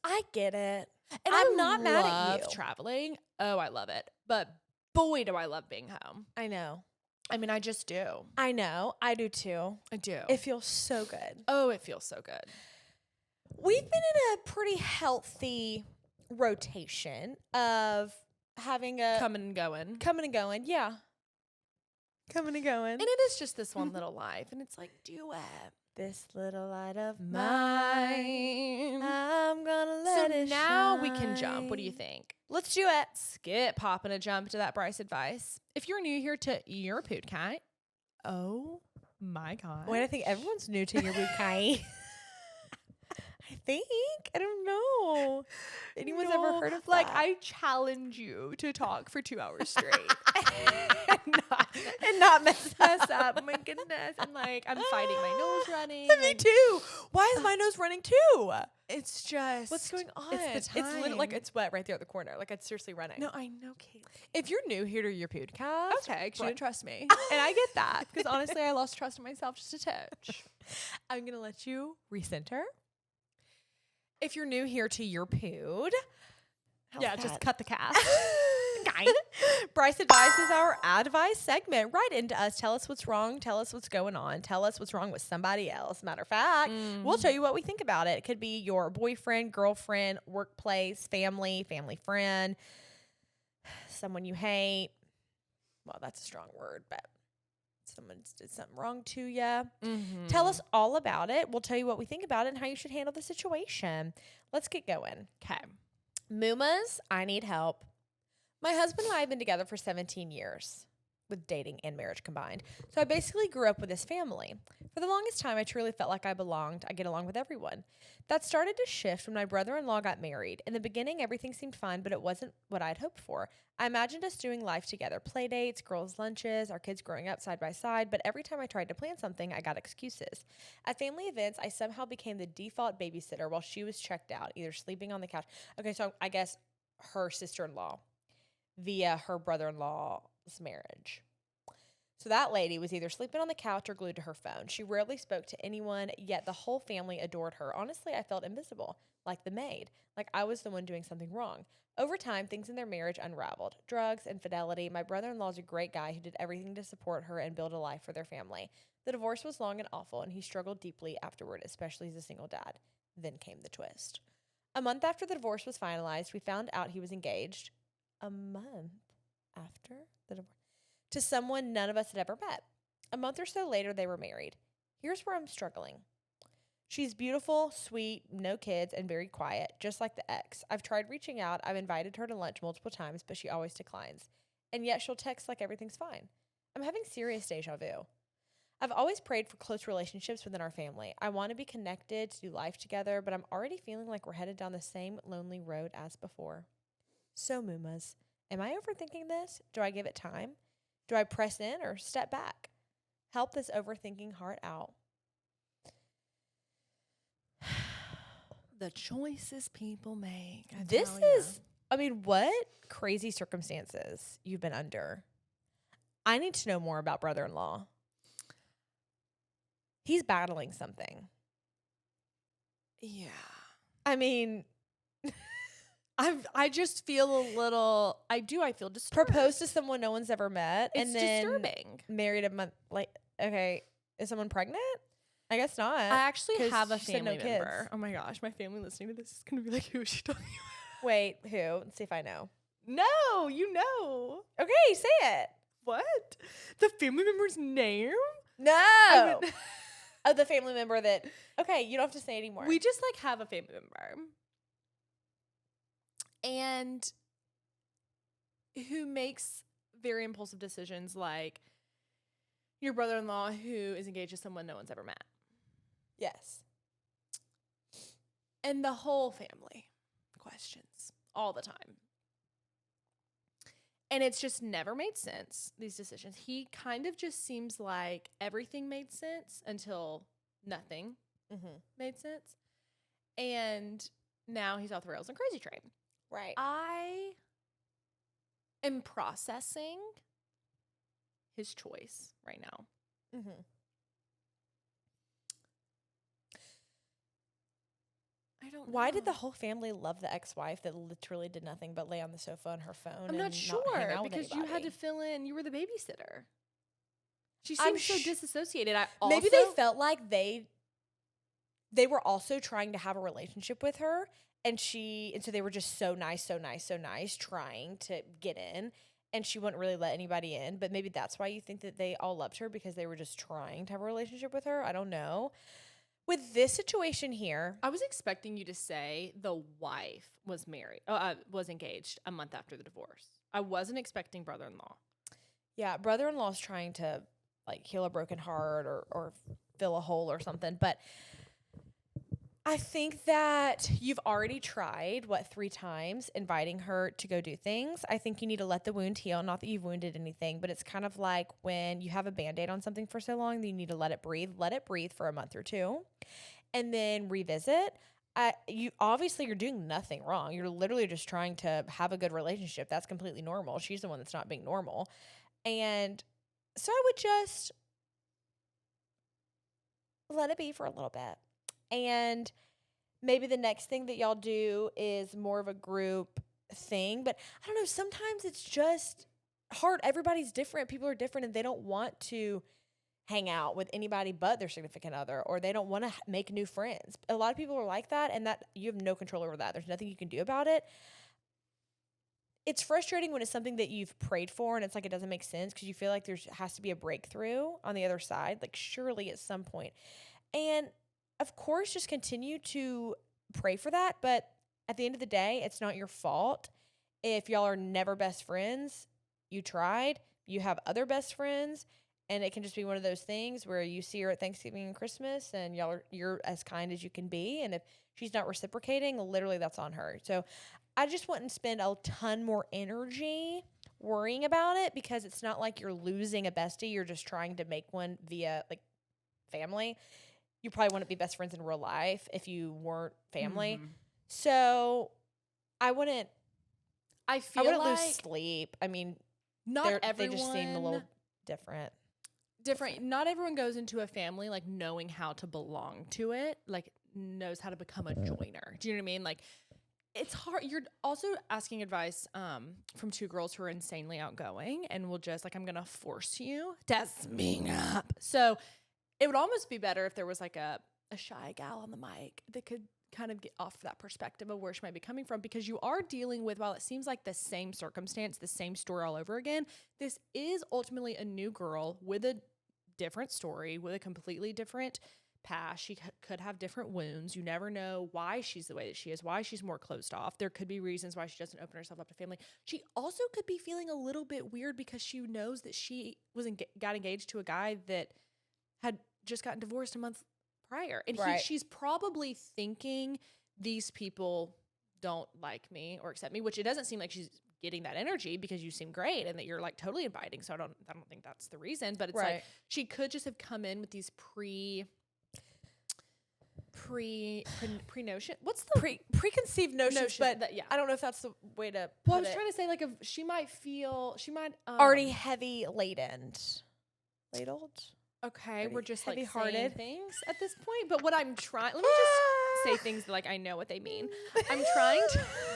I get it. And I'm I not mad at you. Traveling. Oh, I love it. But boy, do I love being home. I know. I mean, I just do. I know. I do too. I do. It feels so good. Oh, it feels so good. We've been in a pretty healthy rotation of having a Coming and going. Yeah. Coming and going. And it is just this one little life. And it's like, do it. This little light of Mine. I'm gonna let it So now we shine. can jump. What do you think? Let's do it. Skip popping a jump to that Brice Advice. If you're new here to Your Podcast, oh my God. Wait, I think everyone's new to your Bukai. I think. I don't know. Anyone's ever heard of like that? I challenge you to talk for 2 hours straight and not mess mess up. Oh my goodness. And like I'm fighting my nose running. Me too. Why is my nose running too? It's just What's going on? It's the It's literally like time. it's wet right there at the corner. Like it's seriously running. No, I know, Kaylee. If you're new here to your podcast, Okay, 'cause you what? didn't trust me. And I get that. Because honestly, I lost trust in myself just a touch. I'm gonna let you recenter. If you're new here to your pood, Just cut the cast. Brice Advice is our advice segment. Write into us. Tell us what's wrong. Tell us what's going on. Tell us what's wrong with somebody else. Matter of fact, we'll tell you what we think about it. It could be your boyfriend, girlfriend, workplace, family friend, someone you hate. Well, that's a strong word, but someone did something wrong to you. Tell us all about it. We'll tell you what we think about it and how you should handle the situation. Let's get going. Okay. Moomas, I need help. My husband and I have been together for 17 years, with dating and marriage combined. So I basically grew up with his family. For the longest time, I truly felt like I belonged. I get along with everyone. That started to shift when my brother-in-law got married. In the beginning, everything seemed fine, but it wasn't what I'd hoped for. I imagined us doing life together, play dates, girls' lunches, our kids growing up side by side, but every time I tried to plan something, I got excuses. At family events, I somehow became the default babysitter while she was checked out, either sleeping on the couch. Okay, so I guess her sister-in-law via her brother-in-law's marriage. So that lady was either sleeping on the couch or glued to her phone. She rarely spoke to anyone, yet the whole family adored her. Honestly, I felt invisible, like the maid, like I was the one doing something wrong. Over time, things in their marriage unraveled. Drugs, infidelity. My brother-in-law is a great guy who did everything to support her and build a life for their family. The divorce was long and awful, and he struggled deeply afterward, especially as a single dad. Then came the twist. A month after the divorce was finalized, we found out he was engaged. A month after the divorce. To someone none of us had ever met. A month or so later, they were married. Here's where I'm struggling. She's beautiful, sweet, no kids, and very quiet, just like the ex. I've tried reaching out. I've invited her to lunch multiple times, but she always declines. And yet she'll text like everything's fine. I'm having serious deja vu. I've always prayed for close relationships within our family. I want to be connected, to do life together, but I'm already feeling like we're headed down the same lonely road as before. So, Moomas, am I overthinking this? Do I give it time? Do I press in or step back? Help this overthinking heart out. The choices people make. I mean, what crazy circumstances you've been under. I need to know more about brother-in-law. He's battling something. Yeah. I mean, I just feel a little. I feel disturbed. proposed to someone no one's ever met, It's and then disturbing. married a month. Like, okay, is someone pregnant? I guess not. I actually 'cause have a she said family no member. kids. Oh my gosh, my family listening to this is gonna be like, "Who is she talking about?" Wait, who? Let's see if I know. No, you know Okay, say it. what? The family member's name? No. Oh, the family member that. Okay, you don't have to say anymore. We just like have a family member, and who makes very impulsive decisions, like your brother-in-law who is engaged to someone no one's ever met, yes. and the whole family questions all the time. And it's just never made sense, these decisions. He kind of just seems like everything made sense until nothing made sense. And now he's off the rails and crazy train. Right. I am processing his choice right now. I don't know. Why did the whole family love the ex-wife that literally did nothing but lay on the sofa on her phone? I'm and not sure hang out with because you had to anybody? fill in. You were the babysitter. She I'm seems so disassociated. I also, Maybe they felt like they were also trying to have a relationship with her, and so they were just so nice, trying to get in, and she wouldn't really let anybody in. But maybe that's why you think that they all loved her, because they were just trying to have a relationship with her. I don't know. With this situation here, I was expecting you to say the wife was was engaged a month after the divorce. I wasn't expecting brother-in-law. yeah, brother-in-law's trying to like heal a broken heart or fill a hole or something. But I think that you've already tried, 3 times inviting her to go do things. I think you need to let the wound heal. Not that you've wounded anything, but it's kind of like when you have a Band-Aid on something for so long, you need to let it breathe. Let it breathe for a month or 2 and then revisit. You're doing nothing wrong. You're literally just trying to have a good relationship. That's completely normal. She's the one that's not being normal. And so I would just let it be for a little bit. And maybe the next thing that y'all do is more of a group thing. But I don't know, sometimes it's just hard. Everybody's different. People are different, and they don't want to hang out with anybody but their significant other, or they don't want to make new friends. A lot of people are like that, and that you have no control over that. There's nothing you can do about it. It's frustrating when it's something that you've prayed for and it's like it doesn't make sense, because you feel like there has to be a breakthrough on the other side, like surely at some point. And of course, just continue to pray for that. But at the end of the day, it's not your fault if y'all are never best friends. You tried, you have other best friends, and it can just be one of those things where you see her at Thanksgiving and Christmas, and you're as kind as you can be. And if she's not reciprocating, literally that's on her. So I just wouldn't spend a ton more energy worrying about it, because it's not like you're losing a bestie. You're just trying to make one via like family. You probably wouldn't be best friends in real life if you weren't family. So I wouldn't lose sleep. I mean, not everyone. They just seem a little different. Not everyone goes into a family like knowing how to belong to it, like knows how to become a joiner. Do you know what I mean? Like, it's hard. You're also asking advice from 2 girls who are insanely outgoing and will just like, I'm going to force you to speak up. So it would almost be better if there was like a shy gal on the mic that could kind of get off that perspective of where she might be coming from, because you are dealing with, while it seems like the same circumstance, the same story all over again, this is ultimately a new girl with a different story, with a completely different past. She could have different wounds. You never know why she's the way that she is, why she's more closed off. There could be reasons why she doesn't open herself up to family. She also could be feeling a little bit weird because she knows that she got engaged to a guy that had just gotten divorced a month prior. And she's probably thinking, these people don't like me or accept me, which it doesn't seem like she's getting that energy, because you seem great and that you're like totally inviting. So I don't think that's the reason, but it's like she could just have come in with these pre-notion. What's the preconceived notions, but that, yeah. I don't know if that's the way to put Well, I was it. trying to say like if she might Already heavy ladened. Ladled? Okay, we're just like heavy-hearted saying things at this point. But what I'm trying, let me just say things that, like, I know what they mean. I'm trying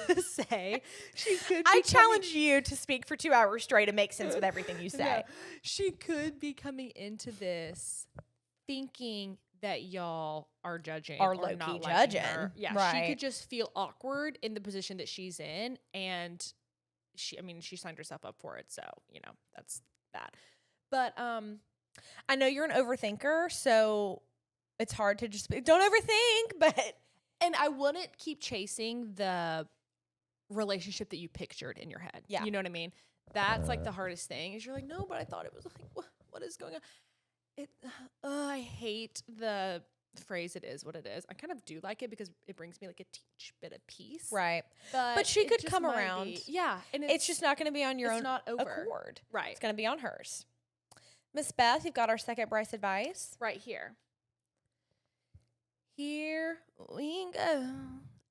to say she could. I challenge you to speak for 2 hours straight and make sense with everything you say. No, she could be coming into this thinking that y'all are judging Are or low-key not judging. Her. Yeah, right. she could just feel awkward in the position that she's in, and she signed herself up for it, so that's that. But I know you're an overthinker, so it's hard to just don't overthink, and I wouldn't keep chasing the relationship that you pictured in your head. Yeah. You know what I mean? That's like the hardest thing is you're like, no, but I thought it was like, what is going on? I hate the phrase it is what it is. I kind of do like it because it brings me like a teach bit of peace. right. But she it could just come might around. be- yeah. And It's just not going to be on your own not over. accord. Right. It's going to be on hers. Miss Beth, you've got our second Brice advice. Right here. Here we go.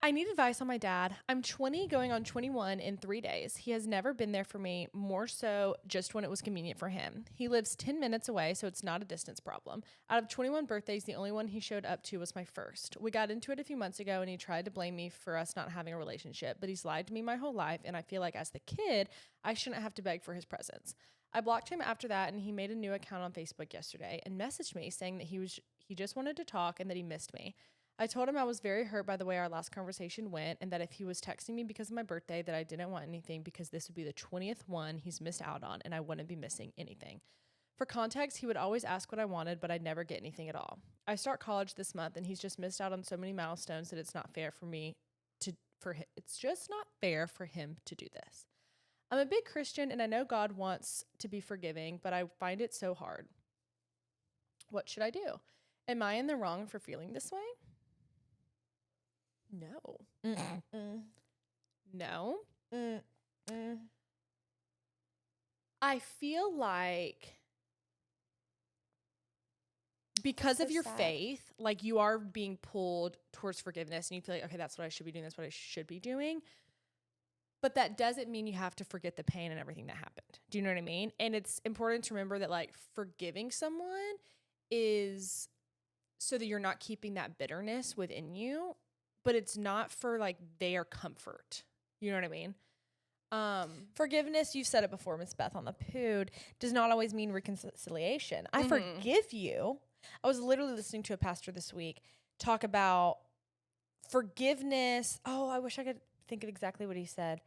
I need advice on my dad. I'm 20 going on 21 in 3 days. He has never been there for me, more so just when it was convenient for him. He lives 10 minutes away, so it's not a distance problem. Out of 21 birthdays, the only one he showed up to was my first. We got into it a few months ago, and he tried to blame me for us not having a relationship, but he's lied to me my whole life, and I feel like as the kid, I shouldn't have to beg for his presence. I blocked him after that, and he made a new account on Facebook yesterday and messaged me saying that he just wanted to talk and that he missed me. I told him I was very hurt by the way our last conversation went and that if he was texting me because of my birthday that I didn't want anything because this would be the 20th one he's missed out on and I wouldn't be missing anything. For context, he would always ask what I wanted, but I'd never get anything at all. I start college this month and he's just missed out on so many milestones that it's not fair for me it's just not fair for him to do this. I'm a big Christian and I know God wants to be forgiving, but I find it so hard. What should I do? Am I in the wrong for feeling this way? No. No. I feel like because of your faith, like you are being pulled towards forgiveness and you feel like, okay, that's what I should be doing. That's what I should be doing. But that doesn't mean you have to forget the pain and everything that happened. Do you know what I mean? And it's important to remember that like forgiving someone is so that you're not keeping that bitterness within you. But it's not for like their comfort. You know what I mean? Forgiveness, you've said it before, Miss Beth, on the Pood, does not always mean reconciliation. I forgive you. I was literally listening to a pastor this week talk about forgiveness. Oh, I wish I could think of exactly what he said.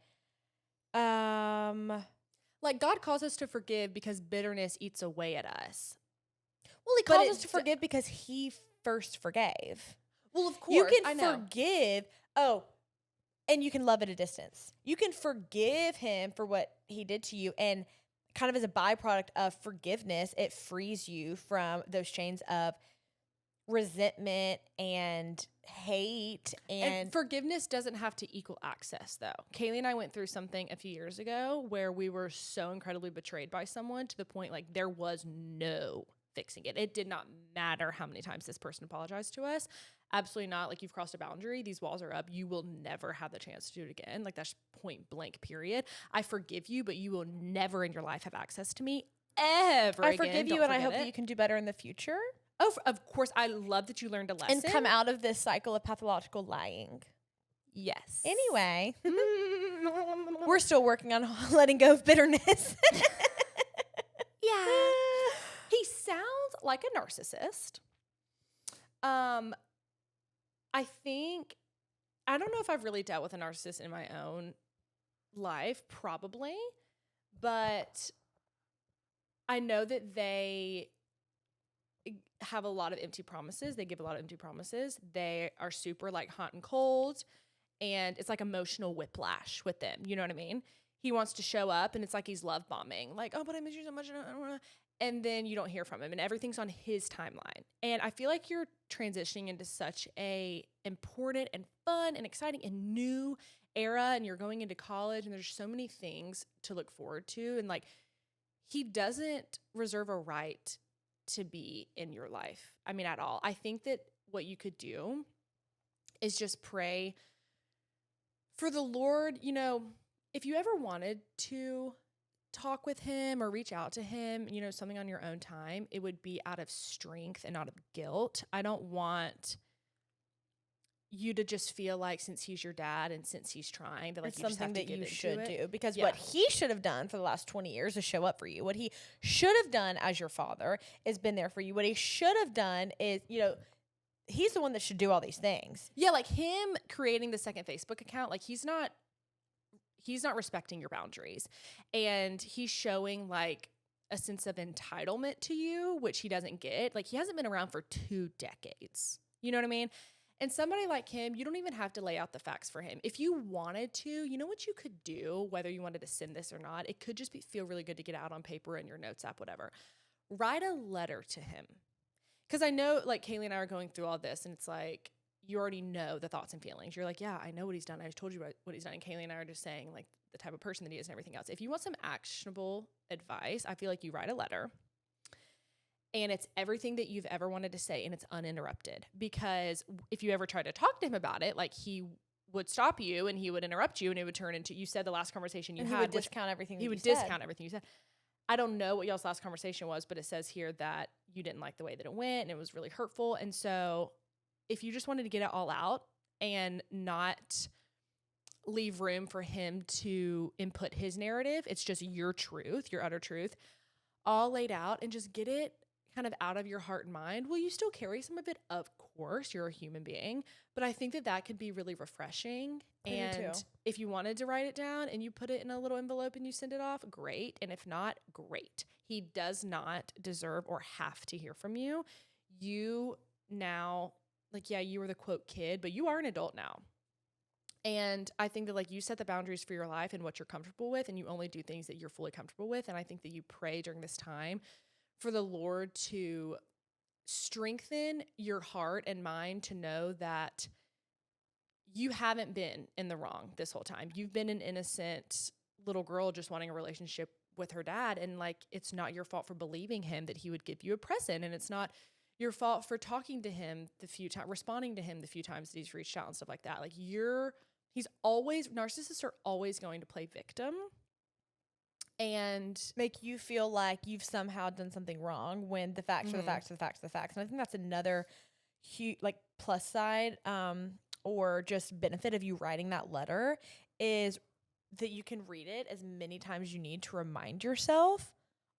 Like God calls us to forgive because bitterness eats away at us. Well, he calls us to forgive because he first forgave. Well, of course, you can forgive. Oh, and you can love at a distance. You can forgive him for what he did to you. And kind of as a byproduct of forgiveness, it frees you from those chains of resentment and hate. And forgiveness doesn't have to equal access, though. Kaylee and I went through something a few years ago where we were so incredibly betrayed by someone to the point like there was no fixing it. It did not matter how many times this person apologized to us. Absolutely not. Like you've crossed a boundary. These walls are up. You will never have the chance to do it again. Like that's point blank period. I forgive you, but you will never in your life have access to me ever again. I forgive you and I hope that you can do better in the future. Oh, of course. I love that you learned a lesson. And come out of this cycle of pathological lying. Yes. Anyway, we're still working on letting go of bitterness. Yeah. He sounds like a narcissist. I don't know if I've really dealt with a narcissist in my own life, probably, but I know that they have a lot of empty promises. They give a lot of empty promises. They are super like hot and cold, and it's like emotional whiplash with them. You know what I mean? He wants to show up, and it's like he's love bombing. Like, oh, but I miss you so much. I don't want to. And then you don't hear from him and everything's on his timeline. And I feel like you're transitioning into such a important and fun and exciting and new era and you're going into college and there's so many things to look forward to. And like, he doesn't reserve a right to be in your life. I mean, at all. I think that what you could do is just pray for the Lord. You know, if you ever wanted to talk with him or reach out to him, you know, something on your own time, it would be out of strength and out of guilt. I don't want you to just feel like since he's your dad and since he's trying that like it's you just have something to that you give should into it. do, because what he should have done for the last 20 years is show up for you. What he should have done as your father is been there for you. What he should have done is, you know, he's the one that should do all these things. Yeah, like him creating the second Facebook account, like he's not respecting your boundaries, and he's showing like a sense of entitlement to you, which he doesn't get. Like he hasn't been around for 2 decades. You know what I mean? And somebody like him, you don't even have to lay out the facts for him. If you wanted to, you know what you could do, whether you wanted to send this or not, it could just feel really good to get out on paper in your notes app, whatever. Write a letter to him. Because I know like Kaylee and I are going through all this, and it's like, you already know the thoughts and feelings. You're like, yeah, I know what he's done. I just told you what he's done. And Kaylee and I are just saying like the type of person that he is and everything else. If you want some actionable advice, I feel like you write a letter. And it's everything that you've ever wanted to say, and it's uninterrupted. Because if you ever tried to talk to him about it, like he would stop you and he would interrupt you, and it would turn into, you said the last conversation you had. He would discount everything. He would discount everything you said. I don't know what y'all's last conversation was, but it says here that you didn't like the way that it went and it was really hurtful. And so if you just wanted to get it all out and not leave room for him to input his narrative, it's just your truth, your utter truth, all laid out, and just get it kind of out of your heart and mind. Will you still carry some of it? Of course, you're a human being, but I think that could be really refreshing. And if you wanted to write it down and you put it in a little envelope and you send it off, great. And if not, great. He does not deserve or have to hear from you. You now, like, yeah, you were the quote kid, but you are an adult now. And I think that like you set the boundaries for your life and what you're comfortable with, and you only do things that you're fully comfortable with. And I think that you pray during this time for the Lord to strengthen your heart and mind to know that you haven't been in the wrong this whole time. You've been an innocent little girl just wanting a relationship with her dad. And like, it's not your fault for believing him that he would give you a present. And it's not your fault for talking to him the few times, responding to him the few times that he's reached out and stuff like that. Like narcissists are always going to play victim and make you feel like you've somehow done something wrong when the facts are the facts are the facts are the facts. And I think that's another huge like plus side or just benefit of you writing that letter is that you can read it as many times as you need to remind yourself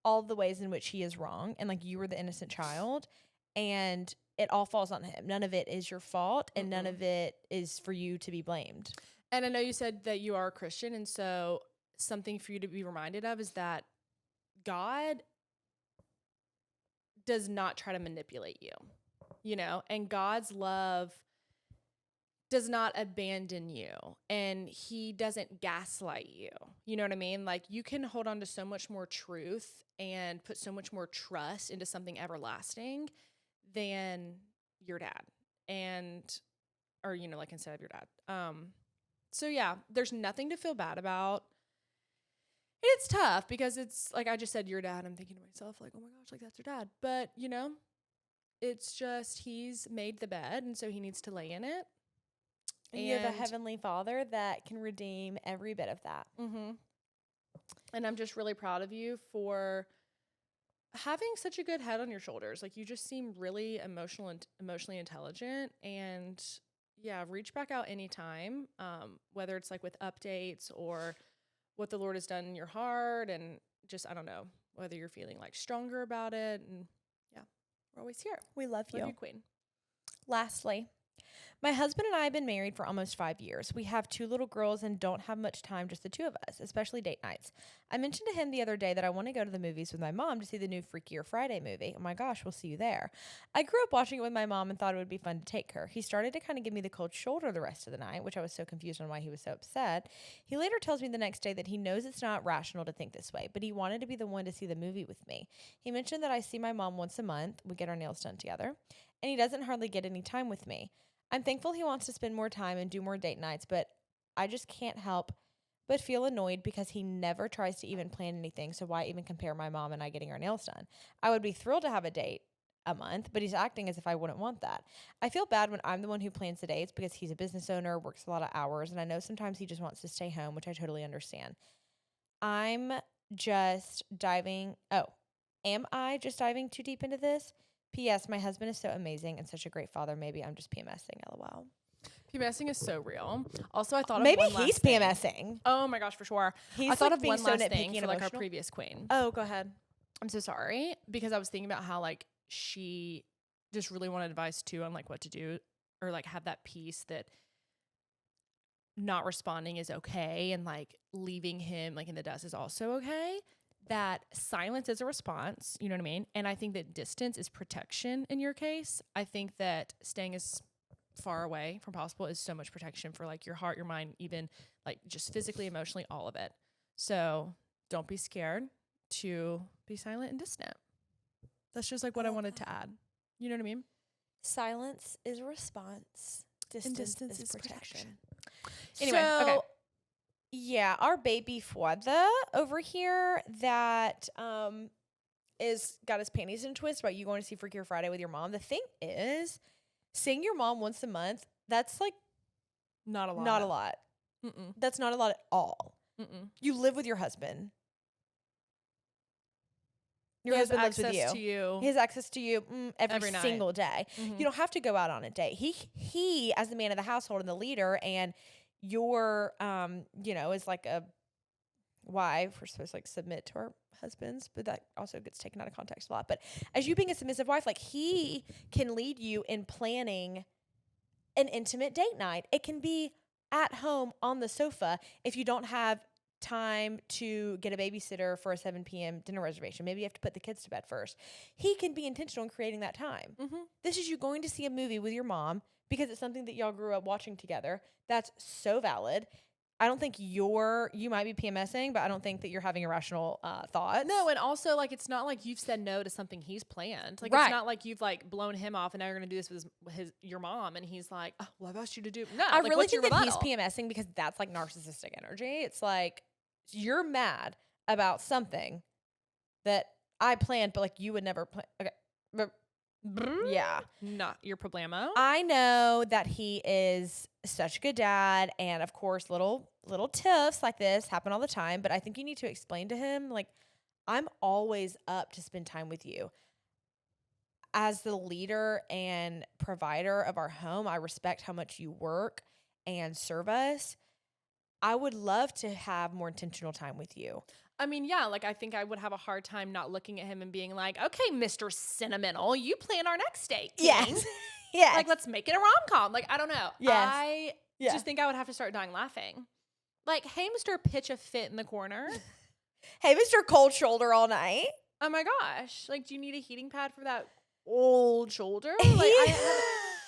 all the ways in which he is wrong, and like you were the innocent child, and it all falls on him. None of it is your fault, and none of it is for you to be blamed. And I know you said that you are a Christian, and so something for you to be reminded of is that God does not try to manipulate you, you know, and God's love does not abandon you, and he doesn't gaslight you. You know what I mean? Like you can hold on to so much more truth and put so much more trust into something everlasting than your dad or, you know, like instead of your dad. So yeah, there's nothing to feel bad about. It's tough because it's like I just said, your dad. I'm thinking to myself, like, oh my gosh, like that's your dad. But, you know, it's just he's made the bed, and so he needs to lay in it. And you have a heavenly Father that can redeem every bit of that. Mm-hmm. And I'm just really proud of you for having such a good head on your shoulders. Like you just seem really emotionally intelligent, and yeah, reach back out anytime, whether it's like with updates or what the Lord has done in your heart, and just, I don't know, whether you're feeling like stronger about it. And yeah, we're always here. We love you. Love you, Queen. Lastly, my husband and I have been married for almost 5 years. We have 2 little girls and don't have much time, just the 2 of us, especially date nights. I mentioned to him the other day that I want to go to the movies with my mom to see the new Freakier Friday movie. Oh my gosh, we'll see you there. I grew up watching it with my mom and thought it would be fun to take her. He started to kind of give me the cold shoulder the rest of the night, which I was so confused on why he was so upset. He later tells me the next day that he knows it's not rational to think this way, but he wanted to be the one to see the movie with me. He mentioned that I see my mom once a month. We get our nails done together, and he doesn't hardly get any time with me. I'm thankful he wants to spend more time and do more date nights, but I just can't help but feel annoyed because he never tries to even plan anything, so why even compare my mom and I getting our nails done? I would be thrilled to have a date a month, but he's acting as if I wouldn't want that. I feel bad when I'm the one who plans the dates because he's a business owner, works a lot of hours, and I know sometimes he just wants to stay home, which I totally understand. I'm just diving. Oh, am I just diving too deep into this? P.S. My husband is so amazing and such a great father. Maybe I'm just PMSing. LOL. PMSing is so real. Also, I thought Maybe of one he's last thing. PMSing. Oh my gosh, for sure. He's I thought like of being one so last nitpicky thing and for like our emotional. previous queen. Oh, go ahead. I'm so sorry because I was thinking about how like she just really wanted advice too on like what to do or like have that peace that not responding is okay and like leaving him like in the dust is also okay. That silence is a response, you know what I mean? And I think that distance is protection in your case. I think that staying as far away from possible is so much protection for like your heart, your mind, even like just physically, emotionally, all of it. So don't be scared to be silent and distant. That's just like what I wanted to add. You know what I mean? Silence is a response. Distance is protection. Anyway, okay. Yeah, our baby father over here that is got his panties in a twist about you going to see Freakier Friday with your mom. The thing is, seeing your mom once a month, that's like Not a lot. not a lot. Mm-mm. That's not a lot at all. Mm-mm. You live with your husband. Your He has husband lives with access you. to you. He has access to you every Every night. single day. Mhm. You don't have to go out on a date. He as the man of the household and the leader, and your is like a wife. We're supposed to like submit to our husbands, but that also gets taken out of context a lot. But as you being a submissive wife, like he can lead you in planning an intimate date night. It can be at home on the sofa if you don't have time to get a babysitter for a 7 p.m. dinner reservation. Maybe you have to put the kids to bed first. He can be intentional in creating that time. Mm-hmm. This is you going to see a movie with your mom because it's something that y'all grew up watching together. That's so valid. I don't think you might be PMSing, but I don't think that you're having irrational thoughts. No, and also like it's not like you've said no to something he's planned. Like Right. it's not like you've like blown him off and now you're gonna do this with your mom and he's like, oh, well, I've asked you to do. No, I like, really what's think your that he's rebuttal? PMSing because that's like narcissistic energy. It's like you're mad about something that I planned, but like you would never plan. Okay. Yeah. Not your problemo. I know that he is such a good dad, and of course, little tiffs like this happen all the time. But I think you need to explain to him, like, I'm always up to spend time with you. As the leader and provider of our home, I respect how much you work and serve us. I would love to have more intentional time with you. I mean, yeah, like I think I would have a hard time not looking at him and being like, okay, Mr. Sentimental, you plan our next date. King. Yes. Yes. Like, let's make it a rom-com. Like, I don't know. Yes. I just think I would have to start dying laughing. Like, hey, Mr. Pitch a Fit in the corner. Hey, Mr. Cold Shoulder all night. Oh my gosh. Like, do you need a heating pad for that old shoulder? Like,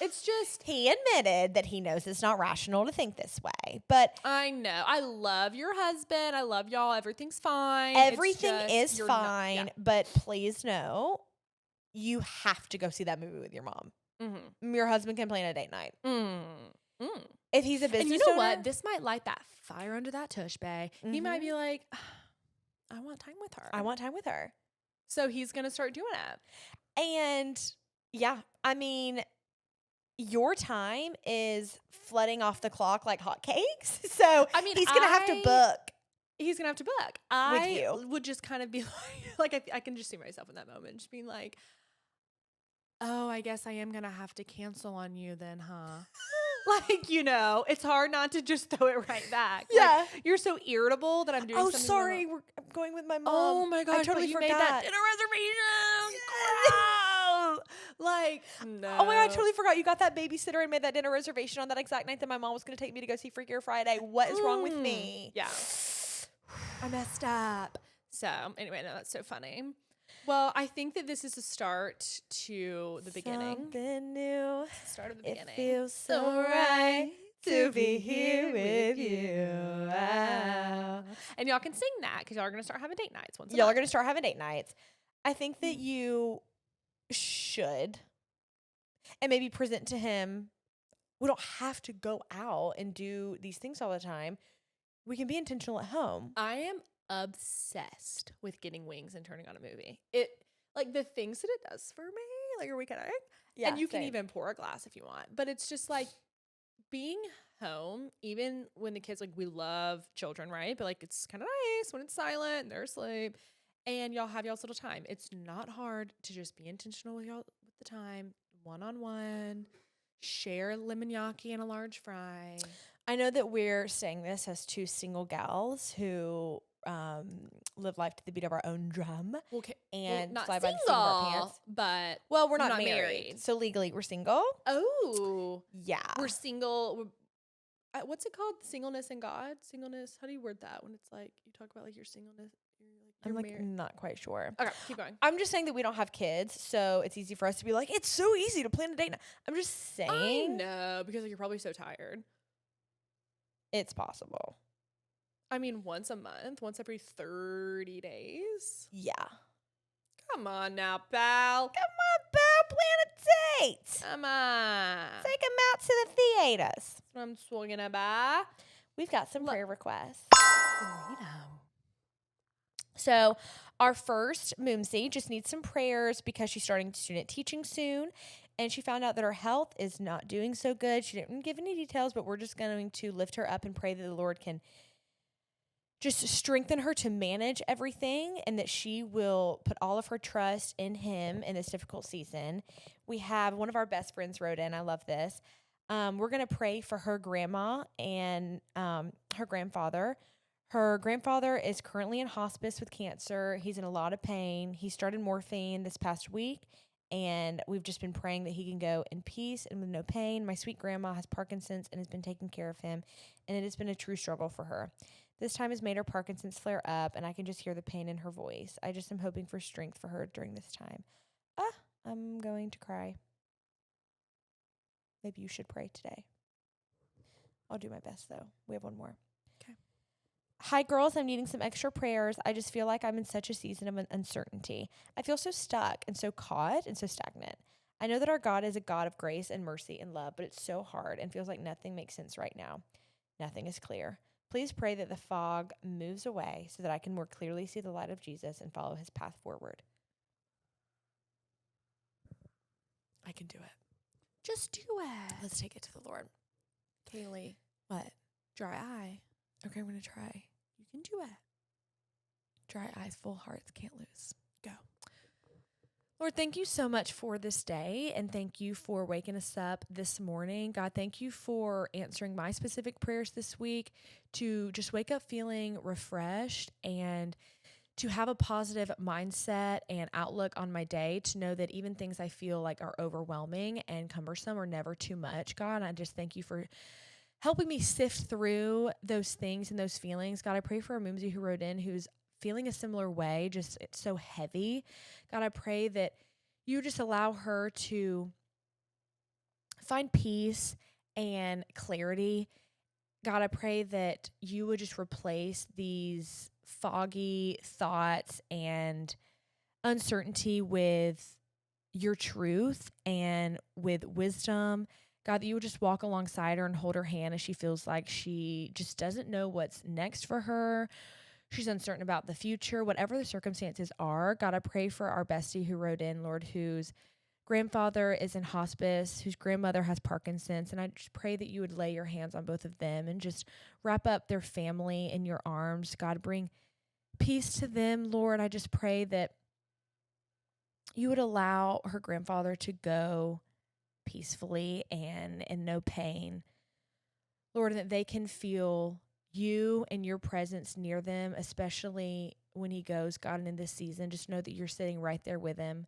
it's just. He admitted that he knows it's not rational to think this way, but I know. I love your husband. I love y'all. Everything's fine. everything it's just, is fine. But please know, you have to go see that movie with your mom. Mm-hmm. Your husband can plan a date night. Mm-hmm. If he's a business and you know owner, what? This might light that fire under that tush bay. He might be like, I want time with her. I want time with her. So he's going to start doing it. And yeah, I mean, your time is flooding off the clock like hotcakes. So I mean, he's going to have to book. He's going to have to book. you. Would just kind of be like I can just see myself in that moment. Just being like, oh, I guess I am going to have to cancel on you then, huh? Like, you know, it's hard not to just throw it right back. Yeah. Like, you're so irritable that I'm doing something. Oh, sorry. I'm going with my mom. Oh my gosh. I totally you forgot. made that dinner reservation. Wow. Like, no. Oh my God, I totally forgot. You got that babysitter and made that dinner reservation on that exact night that my mom was going to take me to go see Freakier Friday. What is wrong with me? Yeah. I messed up. So, anyway, no, that's so funny. Well, I think that this is a start to the beginning. Something new. Start of the It beginning. feels so right to be here with you. Wow. And y'all can sing that because y'all are going to start having date nights once a Y'all are month. going to start having date nights. I think that you should, and maybe present to him, we don't have to go out and do these things all the time. We can be intentional at home. I am obsessed with getting wings and turning on a movie. It like the things that it does for me. like, are we kidding? Yeah, and you can same. even pour a glass if you want. But it's just like being home, even when the kids, like, we love children, right? But like, it's kind of nice when it's silent and they're asleep and y'all have y'all's little time. It's not hard to just be intentional with y'all with the time, one-on-one, share lemonyaki and a large fry. I know that we're saying this as two single gals who live life to the beat of our own drum and not fly by the seat of our single, pants. but Well, we're not married. So legally we're single. Oh, Yeah. we're single. What's it called? Singleness in God? Singleness. How do you word that when it's like you talk about like your singleness? I'm like not quite sure. Okay, keep going. I'm just saying that we don't have kids, so it's easy for us to be like, it's so easy to plan a date now. I'm just saying. I know, because like, you're probably so tired. It's possible. I mean, once a month, once every 30 days. Yeah. Come on now, pal. Come on, pal, plan a date. Come on. Take them out to the theaters. That's what I'm talking about. We've got some prayer requests. Read 'em. So our first Moomsy just needs some prayers because she's starting student teaching soon. And she found out that her health is not doing so good. She didn't give any details, but we're just going to lift her up and pray that the Lord can just strengthen her to manage everything and that she will put all of her trust in him in this difficult season. We have one of our best friends wrote in. I love this. We're going to pray for her grandma and her grandfather. Her grandfather is currently in hospice with cancer. He's in a lot of pain. He started morphine this past week, and we've just been praying that he can go in peace and with no pain. My sweet grandma has Parkinson's and has been taking care of him, and it has been a true struggle for her. This time has made her Parkinson's flare up, and I can just hear the pain in her voice. I just am hoping for strength for her during this time. I'm going to cry. Maybe you should pray today. I'll do my best, though. We have one more. Okay. Hi, girls. I'm needing some extra prayers. I just feel like I'm in such a season of uncertainty. I feel so stuck and so caught and so stagnant. I know that our God is a God of grace and mercy and love, but it's so hard and feels like nothing makes sense right now. Nothing is clear. Please pray that the fog moves away so that I can more clearly see the light of Jesus and follow his path forward. I can do it. Just do it. Let's take it to the Lord. Kaylee. What? Dry eye. Okay, I'm going to try. You can do it. Dry eyes, full hearts, can't lose. Go. Lord, thank you so much for this day, and thank you for waking us up this morning. God, thank you for answering my specific prayers this week to just wake up feeling refreshed and to have a positive mindset and outlook on my day, to know that even things I feel like are overwhelming and cumbersome are never too much. God, I just thank you for helping me sift through those things and those feelings. God, I pray for a Moomsy who wrote in who's feeling a similar way, just it's so heavy. God, I pray that you just allow her to find peace and clarity. God, I pray that you would just replace these foggy thoughts and uncertainty with your truth and with wisdom. God, that you would just walk alongside her and hold her hand as she feels like she just doesn't know what's next for her. She's uncertain about the future, whatever the circumstances are. God, I pray for our bestie who wrote in, Lord, whose grandfather is in hospice, whose grandmother has Parkinson's. And I just pray that you would lay your hands on both of them and just wrap up their family in your arms. God, bring peace to them, Lord. I just pray that you would allow her grandfather to go peacefully and in no pain. Lord, that they can feel you and your presence near them, especially when he goes, God, and in this season, just know that you're sitting right there with him.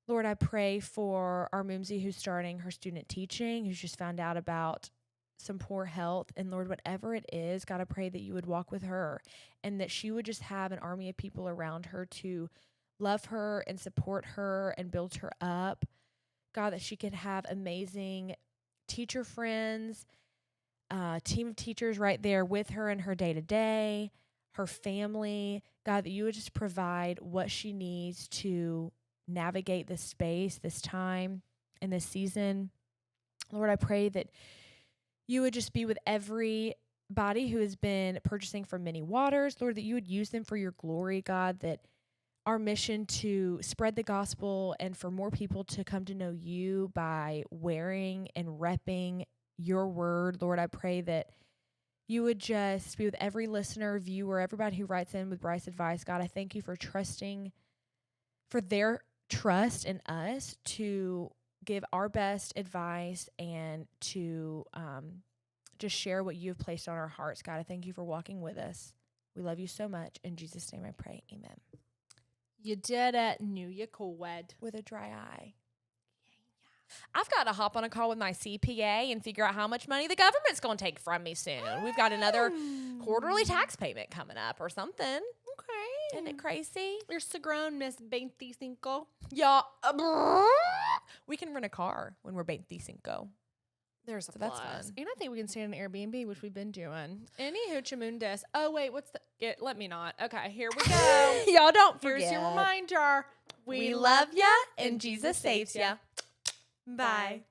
Lord, I pray for our Moomsy who's starting her student teaching, who's just found out about some poor health. And Lord, whatever it is, God, I pray that you would walk with her and that she would just have an army of people around her to love her and support her and build her up. God, that she could have amazing teacher friends, team of teachers right there with her in her day-to-day, her family. God, that you would just provide what she needs to navigate this space, this time, and this season. Lord, I pray that you would just be with everybody who has been purchasing from many waters. Lord, that you would use them for your glory, God, that our mission to spread the gospel and for more people to come to know you by wearing and repping your word. Lord, I pray that you would just be with every listener, viewer, everybody who writes in with Brice Advice. God, I thank you for their trust in us to give our best advice and to just share what you've placed on our hearts. God, I thank you for walking with us. We love you so much. In Jesus' name I pray. Amen. You did it. Knew you could. With a dry eye. I've got to hop on a call with my CPA and figure out how much money the government's going to take from me soon. We've got another quarterly tax payment coming up or something. Okay. Isn't it crazy? You're so grown, Miss 25. Yeah. We can rent a car when we're 25. There's a that's plus. fun. And I think we can stay in an Airbnb, which we've been doing. Any hoochamundas. Oh, wait, let me not. Okay, here we go. Y'all don't forget. Here's your reminder. We love ya and Jesus saves ya. Bye.